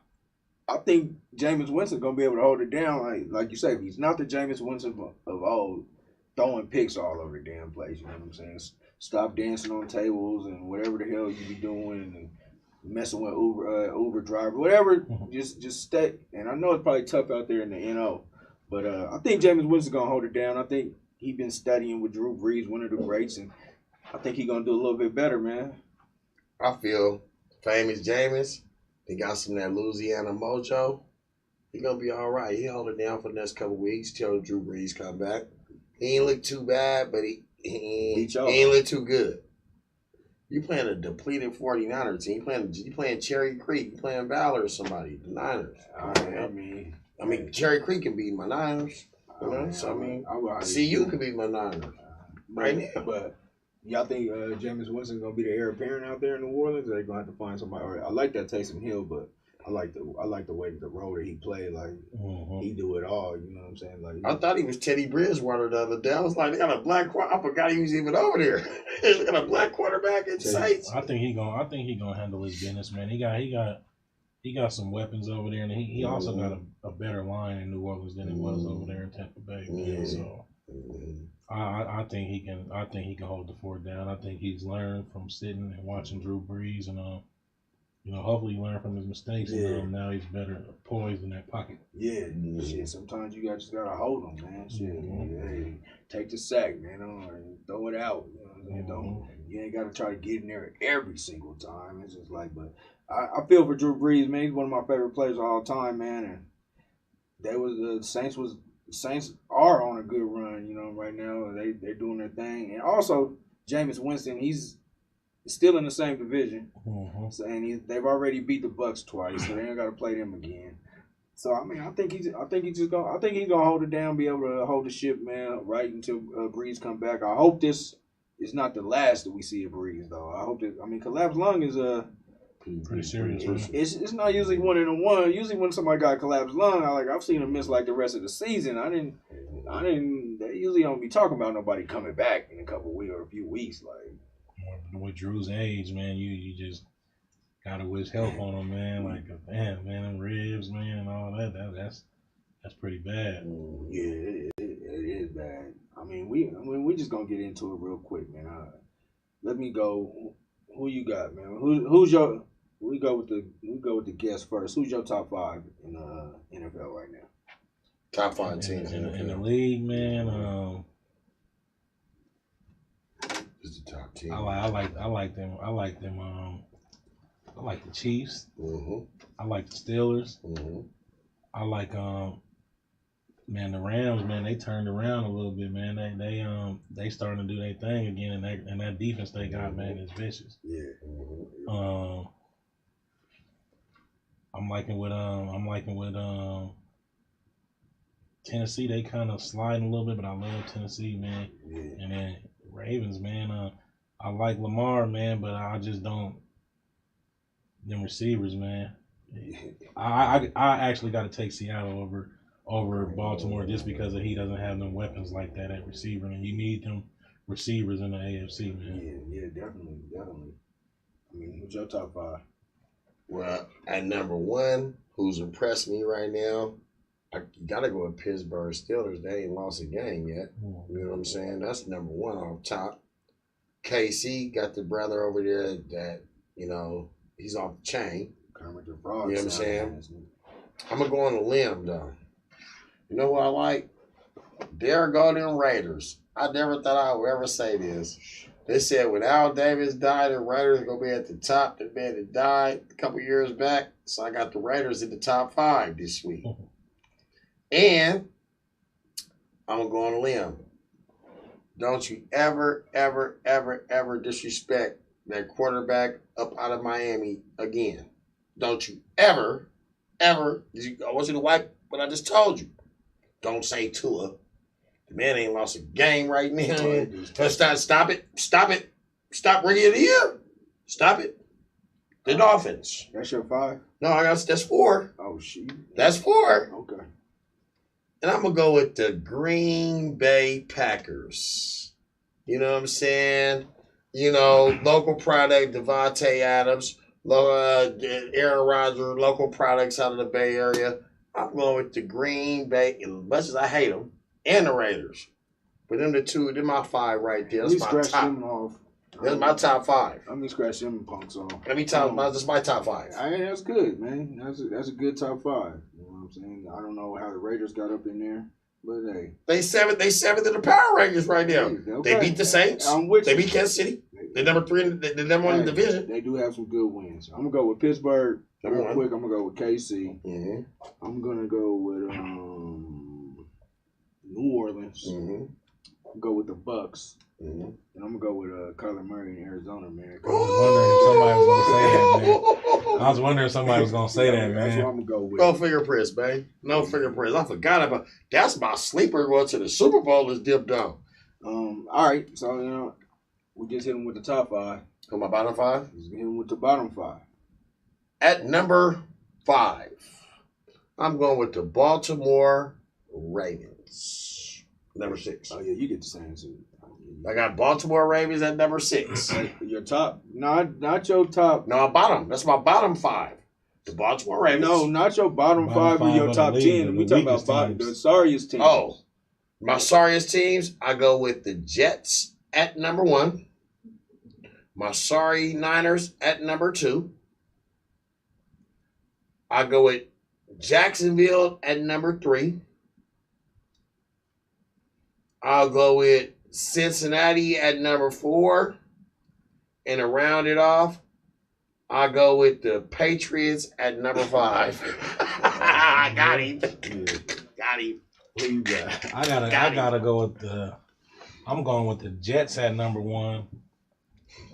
think Jameis Winston's gonna be able to hold it down. Like you said, he's not the Jameis Winston of old, throwing picks all over the damn place. You know what I'm saying? Stop dancing on tables and whatever the hell you be doing and messing with Uber driver, whatever. Just stay. And I know it's probably tough out there in the NO, but I think Jameis Winston's gonna hold it down. I think he's been studying with Drew Brees, one of the greats, and I think he's gonna do a little bit better, man. I feel famous Jameis. He got some of that Louisiana mojo. He gonna be all right. He hold it down for the next couple weeks till Drew Brees come back. He ain't look too bad, but he ain't look too good. You playing a depleted 49er team. You playing Cherry Creek. You playing Valor or somebody. The Niners. I mean, Cherry Creek can beat my Niners. You know? So, I mean, CU can beat my Niners. Right now. But y'all think Jameis Winston's going to be the heir apparent out there in New Orleans? Or they going to have to find somebody? I like that Taysom Hill, but I like the way that the role that he played. Like, he do it all. You know what I'm saying? Like, I thought he was Teddy Bridgewater the other day. I was like, they got a black quarterback. I forgot he was even over there. They got a black quarterback in Saints. I think he gonna handle his business, man. He got some weapons over there, and he also got a better line in New Orleans than it was over there in Tampa Bay. Man. So I think he can hold the fort down. I think he's learned from sitting and watching Drew Brees, and hopefully he learned from his mistakes. And now he's better poised in that pocket. Yeah, shit. Sometimes you just gotta hold him, man. Shit, take the sack, man. Throw it out. You know what I'm saying? You ain't gotta try to get in there every single time. It's just like, but I feel for Drew Brees, man. He's one of my favorite players of all time, man. And the Saints are on a good run, right now. They're doing their thing. And also, Jameis Winston, he's still in the same division. And they've already beat the Bucs twice, so they ain't got to play them again. So I mean, I think he's gonna hold it down, be able to hold the ship, man, right until Brees come back. I hope this is not the last that we see of Brees, though. I hope that. I mean, collapsed lung is pretty serious. It's not usually 1 in 1. Usually when somebody got collapsed lung, I've seen him miss like the rest of the season. I didn't. They usually don't be talking about nobody coming back in a couple weeks or a few weeks, like. With Drew's age, man, you just gotta wish help on him, man. Like, man, them ribs, man, and all that's pretty bad. Yeah, it is bad. I mean, we just gonna get into it real quick, man. Let me go. Who you got, man? Who's your? We go with the guest first. Who's your top 5 in NFL right now? Top 5 teams in the league, man. Just the top team. I like them. I like them. I like the Chiefs. I like the Steelers. I like man, the Rams, man, they turned around a little bit, man. They starting to do their thing again, and that defense they got, man, is vicious. Yeah. I'm liking with Tennessee. They kind of sliding a little bit, but I love Tennessee, man. Yeah. And then Ravens, man. I like Lamar, man, but I just don't. Them receivers, man. I actually got to take Seattle over Baltimore just because he doesn't have them weapons like that at receiver, and you need them receivers in the AFC, man. Yeah, definitely. I mean, what's your top 5? Well, at number 1, who's impressed me right now, I got to go with Pittsburgh Steelers. They ain't lost a game yet. You know what I'm saying? That's number 1 off top. KC got the brother over there that, he's off the chain. Kermit the Frog. You know what I'm saying? I'm going to go on a limb, though. You know what I like? There go them Raiders. I never thought I would ever say this. They said when Al Davis died, the Raiders are going to be at the top. The man that died a couple years back. So I got the Raiders in the top 5 this week. And I'm going to go on a limb. Don't you ever, ever, ever, ever disrespect that quarterback up out of Miami again. Don't you ever, ever, I want you to wipe what I just told you. Don't say Tua. The man ain't lost a game right now. Stop it. Stop Rookie of the Year. Stop it. The Dolphins. That's your 5? No, that's 4. Oh, shit. That's 4. Okay. And I'm going to go with the Green Bay Packers. You know what I'm saying? Local product, Devontae Adams, Aaron Rodgers, local products out of the Bay Area. I'm going with the Green Bay, as much as I hate them, and the Raiders. But them the two, they're my 5 right there. That's my top. Them off. That's my top 5. Let me scratch them punks off. That's my top 5. That's good, man. That's a good top 5. You know what I'm saying? I don't know how the Raiders got up in there, but hey, they seventh in the power rankings right now. Okay. They beat the Saints. They beat Kansas City. They're number 3. They're number 1 in the division. They do have some good wins. I'm gonna go with Pittsburgh. Real quick, I'm gonna go with KC. I'm gonna go with New Orleans. Go with the Bucks. And And I'm gonna go with Kyler Murray in Arizona, man. I was wondering if somebody was gonna say that, man. That's what I'm gonna go with. No fingerprints, man. No fingerprints. I forgot about. That's my sleeper going to the Super Bowl is Dip Down. All right, so we just hit him with the top 5. So my bottom 5. Just hit him with the bottom 5. At number 5, I'm going with the Baltimore Ravens. Number 6. Oh yeah, you get the same too. I got Baltimore Ravens at number 6. Your top, not your top. No, bottom. That's my bottom 5. The Baltimore Ravens. No, not your bottom 5, but your top 10. We talking about the sorriest teams. Oh, my sorriest teams. I go with the Jets at number 1. My sorry Niners at number 2. I go with Jacksonville at number 3. I'll go with Cincinnati at number 4. And to round it off, I go with the Patriots at number 5. I got him. Got him. Who you got? I gotta go with I'm going with the Jets at number 1.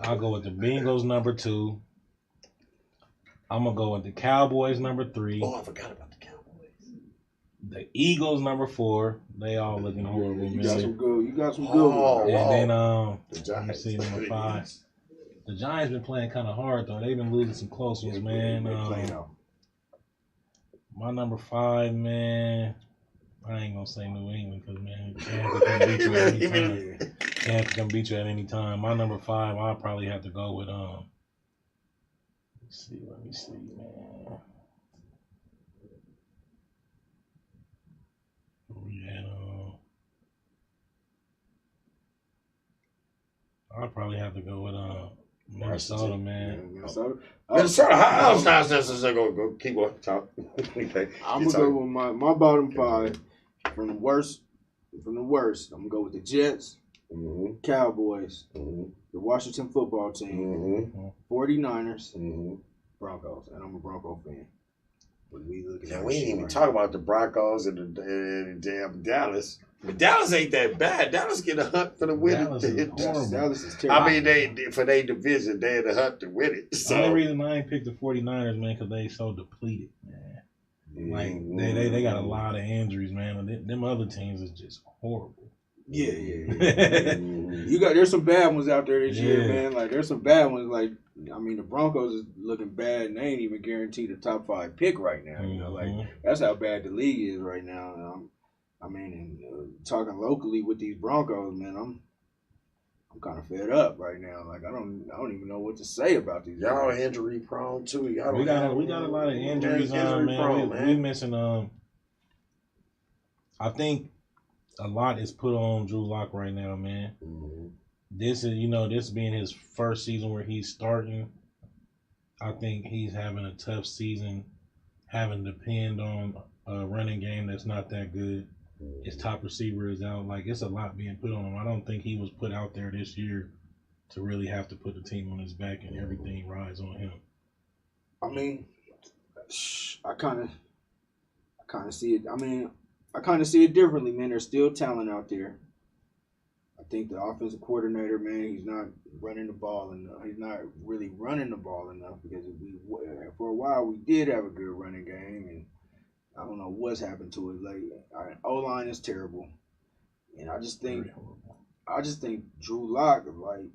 I'll go with the Bengals number 2. I'm gonna go with the Cowboys number 3. Oh, I forgot about the Cowboys. The Eagles number 4. They all looking horrible. You got some good. You got some good ones. And then the Giants. let me see number 5. The Giants been playing kind of hard though. They've been losing some close ones, man. My number 5, man. I ain't gonna say New England because man, Tampa can beat you at any time. Tampa can beat you at any time. My number 5, I'll probably have to go with Let me see, man. I'll probably have to go with Minnesota, man. Minnesota. How else go keep on top? I'm gonna go with my bottom 5 from the worst. I'm gonna go with the Jets, Cowboys, the Washington football team, 49ers, Broncos, and I'm a Bronco fan. We ain't even talk about the Broncos and the damn Dallas. But Dallas ain't that bad. Dallas get a hunt for the win. Dallas is terrible. I mean, they for their division, they had a hunt to win it. So. The only reason I ain't picked the 49ers, man, because they so depleted, man. Like they got a lot of injuries, man. And them other teams is just horrible. Yeah. There's some bad ones out there this year, man. Like there's some bad ones. Like I mean, the Broncos is looking bad, and they ain't even guaranteed a top 5 pick right now. You know, like that's how bad the league is right now. Talking locally with these Broncos, man, I'm kind of fed up right now. Like I don't even know what to say about these. Y'all injury prone too. We got a lot of injuries on, man. We missing I think a lot is put on Drew Lock right now, man. This being his first season where he's starting. I think he's having a tough season, having to depend on a running game that's not that good. His top receiver is out. Like, it's a lot being put on him. I don't think he was put out there this year to really have to put the team on his back and everything rides on him. I mean, I kind of see it. I mean, I kind of see it differently, man. There's still talent out there. I think the offensive coordinator, man, he's not running the ball enough. He's not really running the ball enough because for a while we did have a good running game, and I don't know what's happened to it. Like our O-line is terrible, and I just think Drew Lock, like,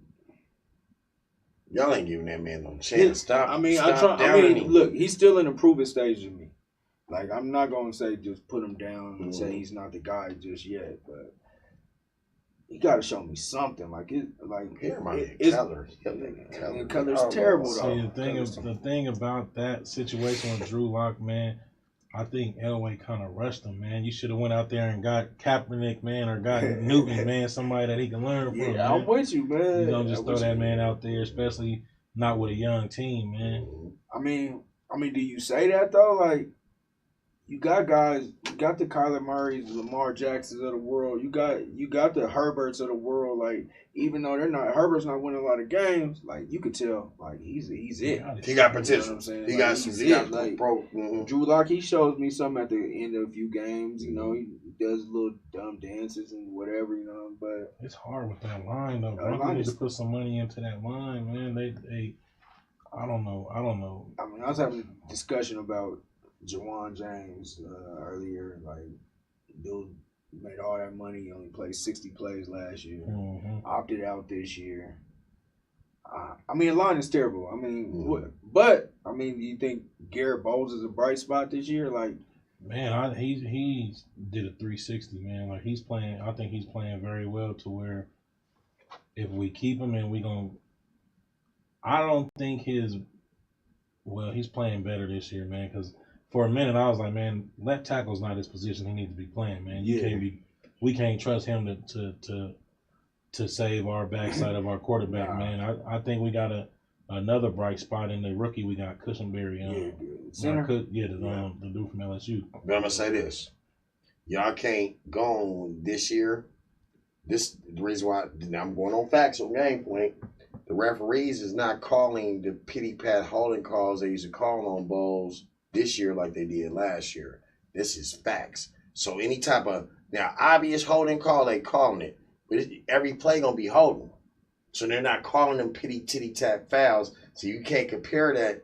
y'all ain't giving that man no chance. Look, he's still in the improving stage of me. Like, I'm not gonna say just put him down and say he's not the guy just yet, but he got to show me something. Color's terrible though. See, the thing about that situation with Drew Lock, man, I think Elway kind of rushed him, man. You should have went out there and got Kaepernick, man, or got Newton, man, somebody that he can learn from. Yeah, man. I'm with you, man. You don't just throw that man out there, especially not with a young team, man. I mean, do you say that though? Like, you got guys got the Kyler Murrays, the Lamar Jacksons of the world. You got the Herberts of the world. Like, even though Herbert's not winning a lot of games, like you could tell, like he's it. He got potential. You know what I'm saying? He like, got some. He got like, pro. Drew Lock, he shows me something at the end of a few games. You know, he does little dumb dances and whatever. You know, but it's hard with that line though. Broncos need to put some money into that line, man. They I don't know. I mean, I was having a discussion about Jawan James earlier. Like, dude made all that money. He only played 60 plays last year. Opted out this year. I mean, the line is terrible. I mean, but I mean, do you think Garrett Bowles is a bright spot this year? Like, man, he did a 360, man. Like, he's playing. I think he's playing very well to where if we keep him and we gonna. I don't think he's playing better this year, man. Because for a minute I was like, man, left tackle's not his position. He needs to be playing, man. We can't trust him to save our backside of our quarterback, man. I think we got another bright spot in the rookie. We got Cushenberry, the dude from LSU. But I'm gonna say this: y'all can't go on this year. This the reason why I'm going on facts on game point. The referees is not calling the pity pat holding calls they used to call on Bowles this year like they did last year. This is facts. So any type of now obvious holding call, they calling it, but every play gonna be holding. So they're not calling them pity titty tap fouls. So you can't compare that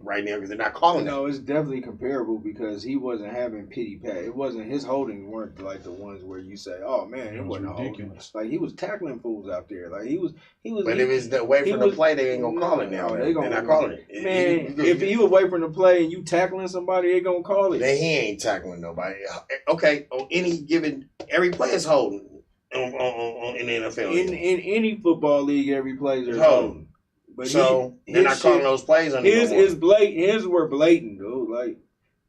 right now because they're not calling No, it's definitely comparable because he wasn't having pity pat. It wasn't his holdings weren't like the ones where you say, "Oh man, it wasn't ridiculous." Like he was tackling fools out there. Like he was. But if it's away from the play, they ain't gonna call it now. They're not calling it. Man, if you away from the play and you tackling somebody, they gonna call it. Then he ain't tackling nobody. Okay, on any given, every play is holding in the NFL. In any football league, every play is holding. But so they're not calling those plays on his is blatant. His were blatant, dude. Like,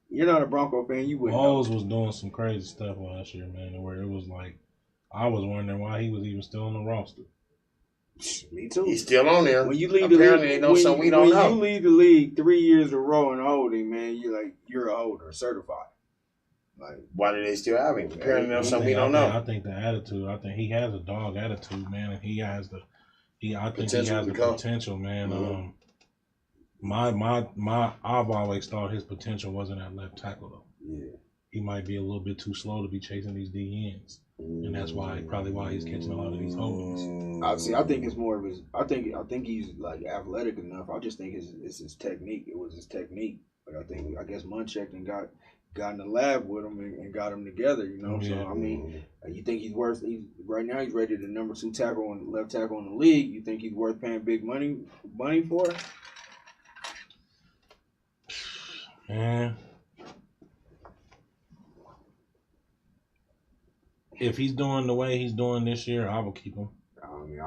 you're not a Bronco fan, you wouldn't. Bowles was doing some crazy stuff last year, man. Where it was like, I was wondering why he was even still on the roster. Me too. He's still on there. When you leave apparently they know something we don't know. When you leave the league 3 years in a row and holding, man, you're a holder, certified. Like, why do they still have him? Apparently they know something we don't know. I think the attitude. I think he has a dog attitude, man, and he has the. I think he has the potential, man. I've always thought his potential wasn't at left tackle though. Yeah. He might be a little bit too slow to be chasing these DNs, and that's probably why he's catching a lot of these holdings. I think it's more of his. I think he's like athletic enough. I just think it's his technique. It was his technique, but I guess Munchak and got in the lab with him and got him together, you know. Yeah. So I mean, you think he's worth? Right now he's rated the number 2 tackle and left tackle in the league. You think he's worth paying big money for? Man, if he's doing the way he's doing this year, I will keep him.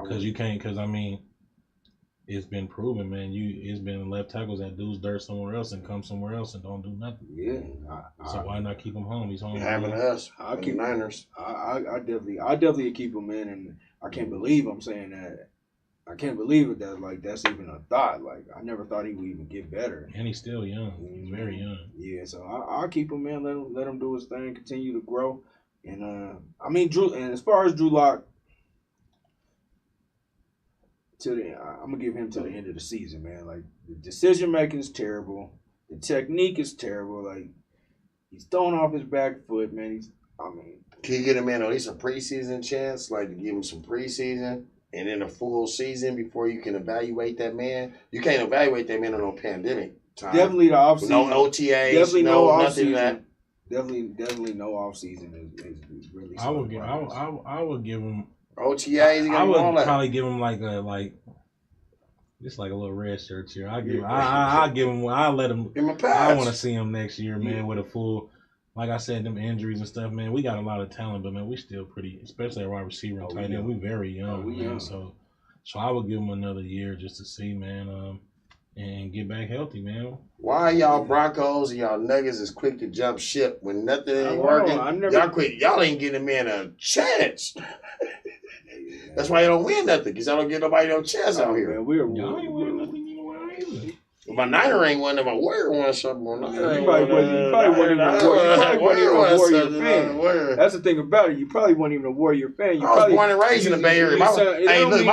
Because you can't. Because I mean, it's been proven, man. It's been left tackles that do dirt somewhere else and come somewhere else and don't do nothing. Yeah. So why not keep him home? He's home. Having us. I'll keep Niners. I definitely keep him in, and I can't believe I'm saying that. I can't believe it that that's even a thought. Like I never thought he would even get better. And he's still young. He's very young. Yeah. So I'll keep him in. Let him do his thing. Continue to grow. And I mean Drew. And as far as Drew Lock. I'm gonna give him to the end of the season, man. Like the decision making is terrible, the technique is terrible. Like he's throwing off his back foot, man. Can you get him in at least a preseason chance? Like to give him some preseason and then a full season before you can evaluate that man. You can't evaluate that man in no pandemic time. Definitely the off season. No OTAs. Definitely no off season. That. Definitely no off season is really. I would give him. OTAs. I would probably give him just like a little red shirt here. I'll give him. I'll let him. I want to see him next year, man, with a full. Like I said, them injuries and stuff, man. We got a lot of talent, but man, we still pretty, especially at wide receiver and tight end. We very young, man. So I would give him another year just to see, man, and get back healthy, man. Why y'all Broncos and y'all Nuggets is quick to jump ship when nothing ain't working? Y'all quick. Y'all ain't getting man a chance. That's why you don't win nothing, because I don't get nobody no chance out here. Man, y'all ain't winning nothing anywhere either. My Niner ain't one of my Warrior one something. You probably wasn't even a Warrior fan. That's the thing about it. You probably wasn't even a Warrior fan. I was born and raised in the Bay Area. Hey, look,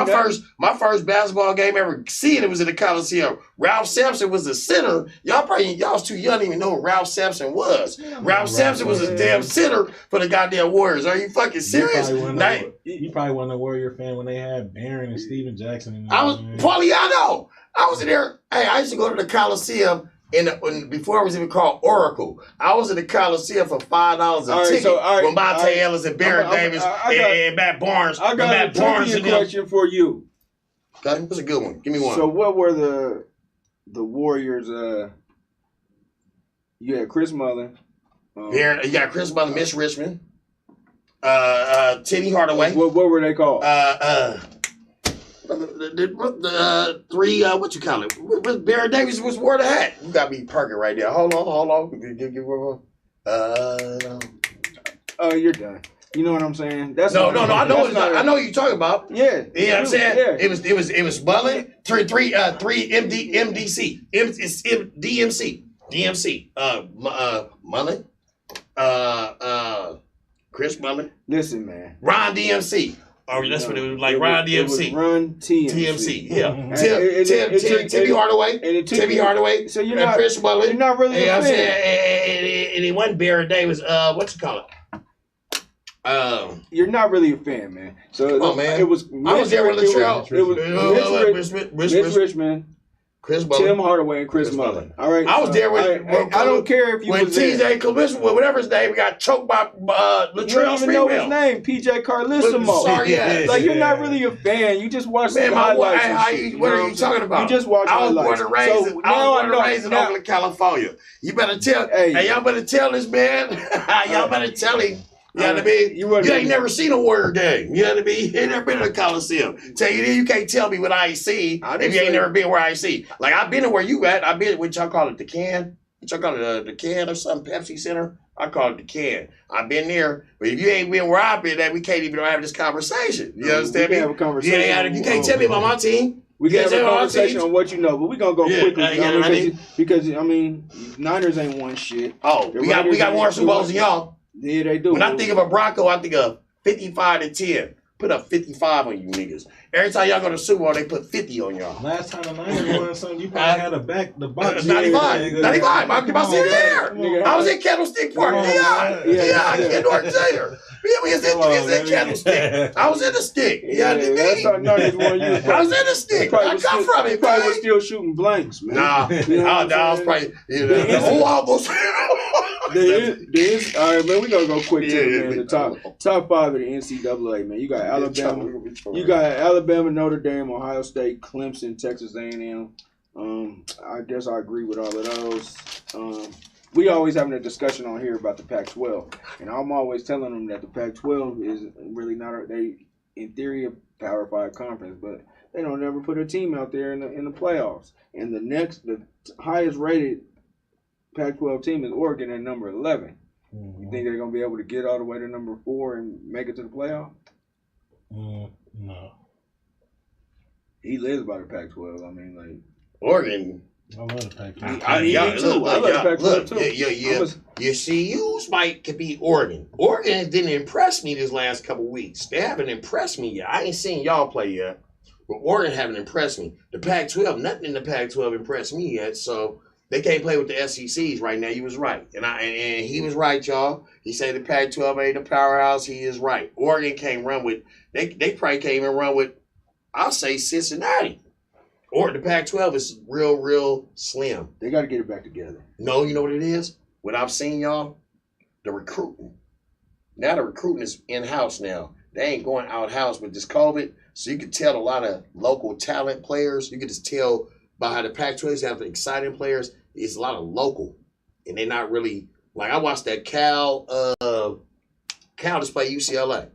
my first basketball game ever seen it was in the Coliseum. Ralph Sampson was the center. Y'all was too young to even know who Ralph Sampson was. Ralph Sampson was the damn center for the goddamn Warriors. Are you fucking serious? You probably wasn't a Warrior fan when they had Barron and Steven Jackson. I was Poliano. I was in there. Hey, I used to go to the Coliseum before it was even called Oracle. I was in the Coliseum for $5 a ticket with Monte Ellis and Baron Davis and Matt Barnes. I got a trivia question for you. Okay, what's a good one? Give me one. So what were the Warriors? You had Chris Mullin. You got Chris Mullin, Miss Richmond, Teddy Hardaway. What were they called? The three, what you call it? Baron Davis was wore the hat. You got me parking right there. Hold on. You're done. You know what I'm saying? No. I know what you're talking about. Yeah. You know what I'm saying? Yeah. It was Mullin, three DMC. Mullin, Chris Mullin. Listen, man. Ron DMC. Oh, that's what it was like. Ron DMC. It was Ron TMC. Yeah. Timmy Hardaway. Timmy Hardaway. So you're not Chris Mullin. You're not really a fan. And it wasn't Baron Davis. What you call it? You're not really a fan, man. So man. It was. I was there with Latrell. It was Mitch Richmond, Chris Mullin. Tim Hardaway, and Chris Mullin. All right. I was there with. I don't care if you when was there. TJ Carlissimo, whatever his name, got choked by Latrell's You don't even know his name, PJ Carlissimo. Sorry, yeah. Like you're not really a fan. You just watch the highlights. What are you talking about? You just watch highlights. I was born and raised in Oakland, California. You better tell. Hey, y'all better tell this man. Y'all better tell him. You know what I mean? You ain't never seen a Warrior game. You know what I mean? You ain't never been to the Coliseum. Tell you can't tell me what I ain't seen if you ain't never been where I see. Like, I've been to where you at. I've been, what y'all call it, the can? What y'all call it, the can or something? Pepsi Center? I call it the can. I've been there. But if you ain't been where I've been at, we can't even have this conversation. You understand me? We can have a conversation. You can't tell me about my team. We can have a conversation on what you know, but we're going to go quickly. Because, Niners ain't won shit. Oh, we got more Super Bowls than y'all. Yeah, they do. When I think of a Bronco, I think of 55-10. Put up 55 on you niggas. Every time y'all go to Super Bowl, they put 50 on y'all. Last time the Niners won something, you probably had the box. 95. I was in there. I was in Candlestick Park. Yeah, Ken Norton Jr. We was in Candlestick. I was in the stick. Yeah, that's how Nuggets won you. I was in the stick. I come from it. Probably was still shooting blanks, man. Nah, I was probably. Almost. All right, man. We gonna go quick too, man. The top five of the NCAA, man. You got Alabama, Notre Dame, Ohio State, Clemson, Texas A&M. I guess I agree with all of those. We always having a discussion on here about the Pac-12, and I'm always telling them that the Pac-12 is really not in theory a Power 5 conference, but they don't never put a team out there in the playoffs. And the highest rated Pac-12 team is Oregon at number 11. You think they're going to be able to get all the way to number 4 and make it to the playoff? No. He lives by the Pac-12. I mean, like Oregon. I love the Pac-12. I love the Pac-12 too. You see, you could be Oregon. Oregon didn't impress me this last couple weeks. They haven't impressed me yet. I ain't seen y'all play yet. But Oregon haven't impressed me. The Pac-12, nothing in the Pac-12 impressed me yet. So they can't play with the SECs right now. He was right. And he was right, y'all. He said the Pac-12 ain't the powerhouse. He is right. Oregon can't run with, they probably can't even run with, I'll say Cincinnati. Or the Pac-12 is real slim. They got to get it back together. No, you know what it is? What I've seen, y'all? The recruiting. Now the recruiting is in-house now. They ain't going out-house with this COVID. So you can tell a lot of local talent players. You can just tell by how the Pac-12 have exciting players. It's a lot of local. And they're not really, like I watched that Cal just play UCLA.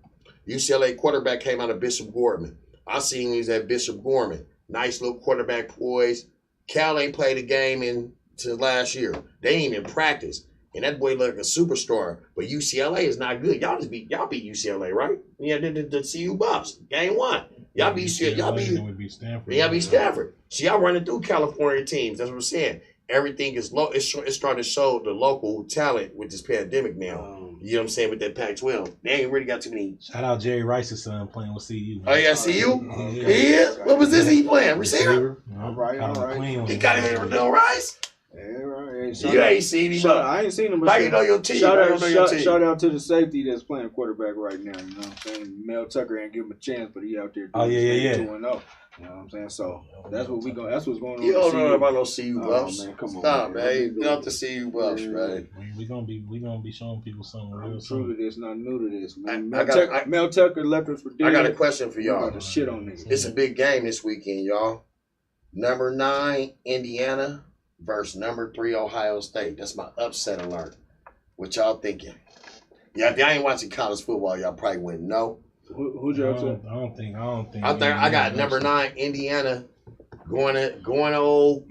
UCLA quarterback came out of Bishop Gorman. I seen he's at Bishop Gorman. Nice little quarterback poise. Cal ain't played a game into last year. They ain't even practice. And that boy look like a superstar. But UCLA is not good. Y'all beat UCLA, right? Yeah, the CU Buffs. Game 1. Y'all beat UCLA. Y'all beat Stanford. Y'all beat Stanford. So y'all running through California teams. That's what I'm saying. Everything is low. It's starting to show the local talent with this pandemic now. You know what I'm saying? With that Pac-12. They ain't really got too many. Shout out Jerry Rice's son playing with CU. Man. Oh, yeah, CU? He is? What was this he playing? Receiver? All right. He got it in Bill Rice? Yeah, right. You ain't seen him. I ain't seen him. How you know your team? Shout out to the safety that's playing quarterback right now. You know what I'm saying? Mel Tucker ain't give him a chance, but he out there doing 2-0. You know what I'm saying? So that's what that's what's going on. You don't know about no CU Buffs. Man, come on. Stop, man. You out to CU Buffs, right? We gonna be showing people something real. I'm true to this, not new to this, man. Mel Tucker left us for dead. I got a question for y'all. About to shit on this. It's a big game this weekend, y'all. Number 9, Indiana versus number 3, Ohio State. That's my upset alert. What y'all thinking? Yeah, if y'all ain't watching college football, y'all probably wouldn't know. Who's your upset? I don't think. I got number 9, Indiana, going old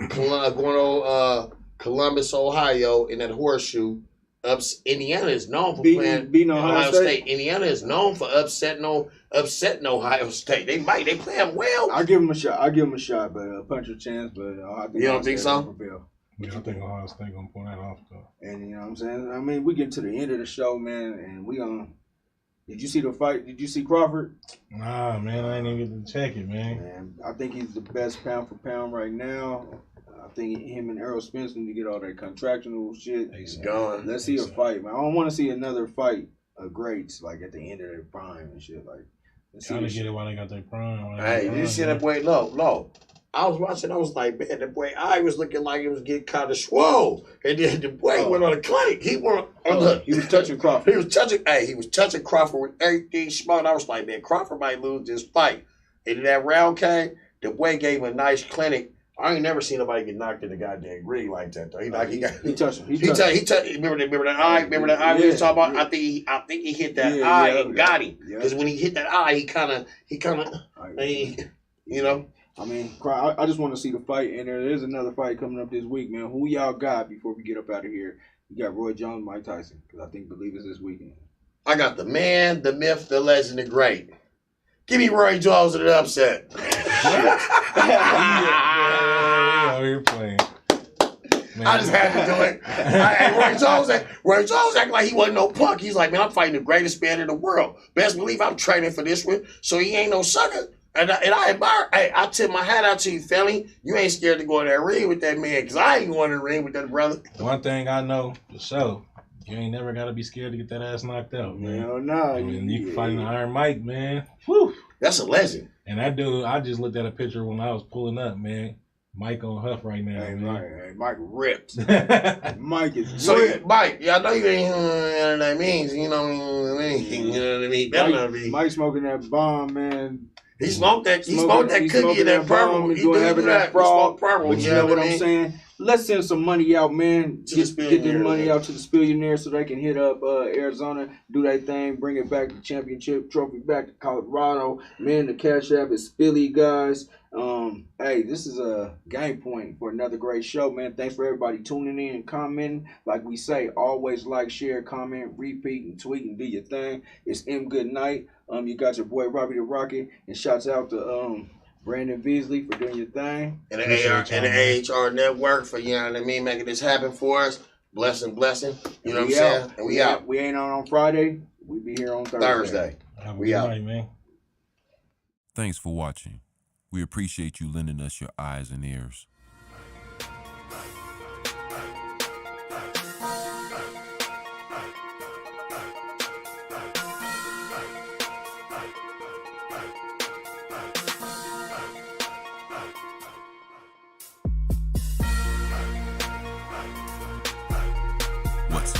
Columbus, Ohio, in that horseshoe. Indiana is known for beating Ohio State. Indiana is known for upsetting Ohio State. They play them well. I'll give them a shot, but a punch of chance. But I think you don't think so? Yeah, I think Ohio State gonna pull that off though. And you know what I'm saying? I mean, we get to the end of the show, man, and we gonna. Did you see the fight? Did you see Crawford? Nah, man, I ain't even get to check it, man. I think he's the best pound for pound right now. I think him and Errol Spence need to get all that contractional shit. He's gone. Let's see a fight, man. I don't want to see another fight of greats like at the end of their prime and shit. Like, trying to get it while they got their prime. Hey, you see that boy? No. I was watching. I was like, man, the boy I was looking like he was getting kind of swole, and then the boy went on a clinic. He was touching Crawford. He was touching Crawford with everything smart. I was like, man, Crawford might lose this fight. And then that round came. The boy gave him a nice clinic. I ain't never seen nobody get knocked in the goddamn rig like that though. He touched him. He touched. Remember that eye? Remember that eye we was talking about? Yeah. I think he hit that eye and got him. Because when he hit that eye, he kind of, you know. I mean, I just want to see the fight, and there is another fight coming up this week, man. Who y'all got before we get up out of here? You got Roy Jones, Mike Tyson, because I believe it's this weekend. I got the man, the myth, the legend, the great. Give me Roy Jones in an upset. You're playing. Man. I just had to do it. Roy Jones act like he wasn't no punk. He's like, man, I'm fighting the greatest man in the world. Best believe I'm training for this one, so he ain't no sucker. And I admire. Hey, I tip my hat out to you, Felly. You ain't scared to go in that ring with that man, because I ain't going in the ring with that brother. One thing I know for sure, you ain't never got to be scared to get that ass knocked out, man. Hell no. I mean, you can fight an Iron Mike, man. Whew. That's a legend. And that dude, I just looked at a picture when I was pulling up, man. Mike on Huff right now. Hey, man. Mike ripped. Mike is so ripped. Mike, I know you ain't what that means. You know what I mean? Mike smoking that bomb, man. He smoked that cookie and that purple. He doing that frog. Purple. But you know what I'm saying? Let's send some money out, man. Get this money out to the Spillionaires so they can hit up Arizona, do their thing, bring it back, the championship trophy back to Colorado. Man, the Cash App is Philly, guys. Hey, this is a game point for another great show, man. Thanks for everybody tuning in and commenting. Like we say, always like, share, comment, repeat, and tweet, and do your thing. It's M Good Night. You got your boy Robbie the Rocket, and shouts out to Brandon Beasley for doing your thing. And the AHR Network for, you know what I mean, making this happen for us. Blessing. You know what I'm saying? And we out. We ain't on Friday. We be here on Thursday. We out. Night, man. Thanks for watching. We appreciate you lending us your eyes and ears. What's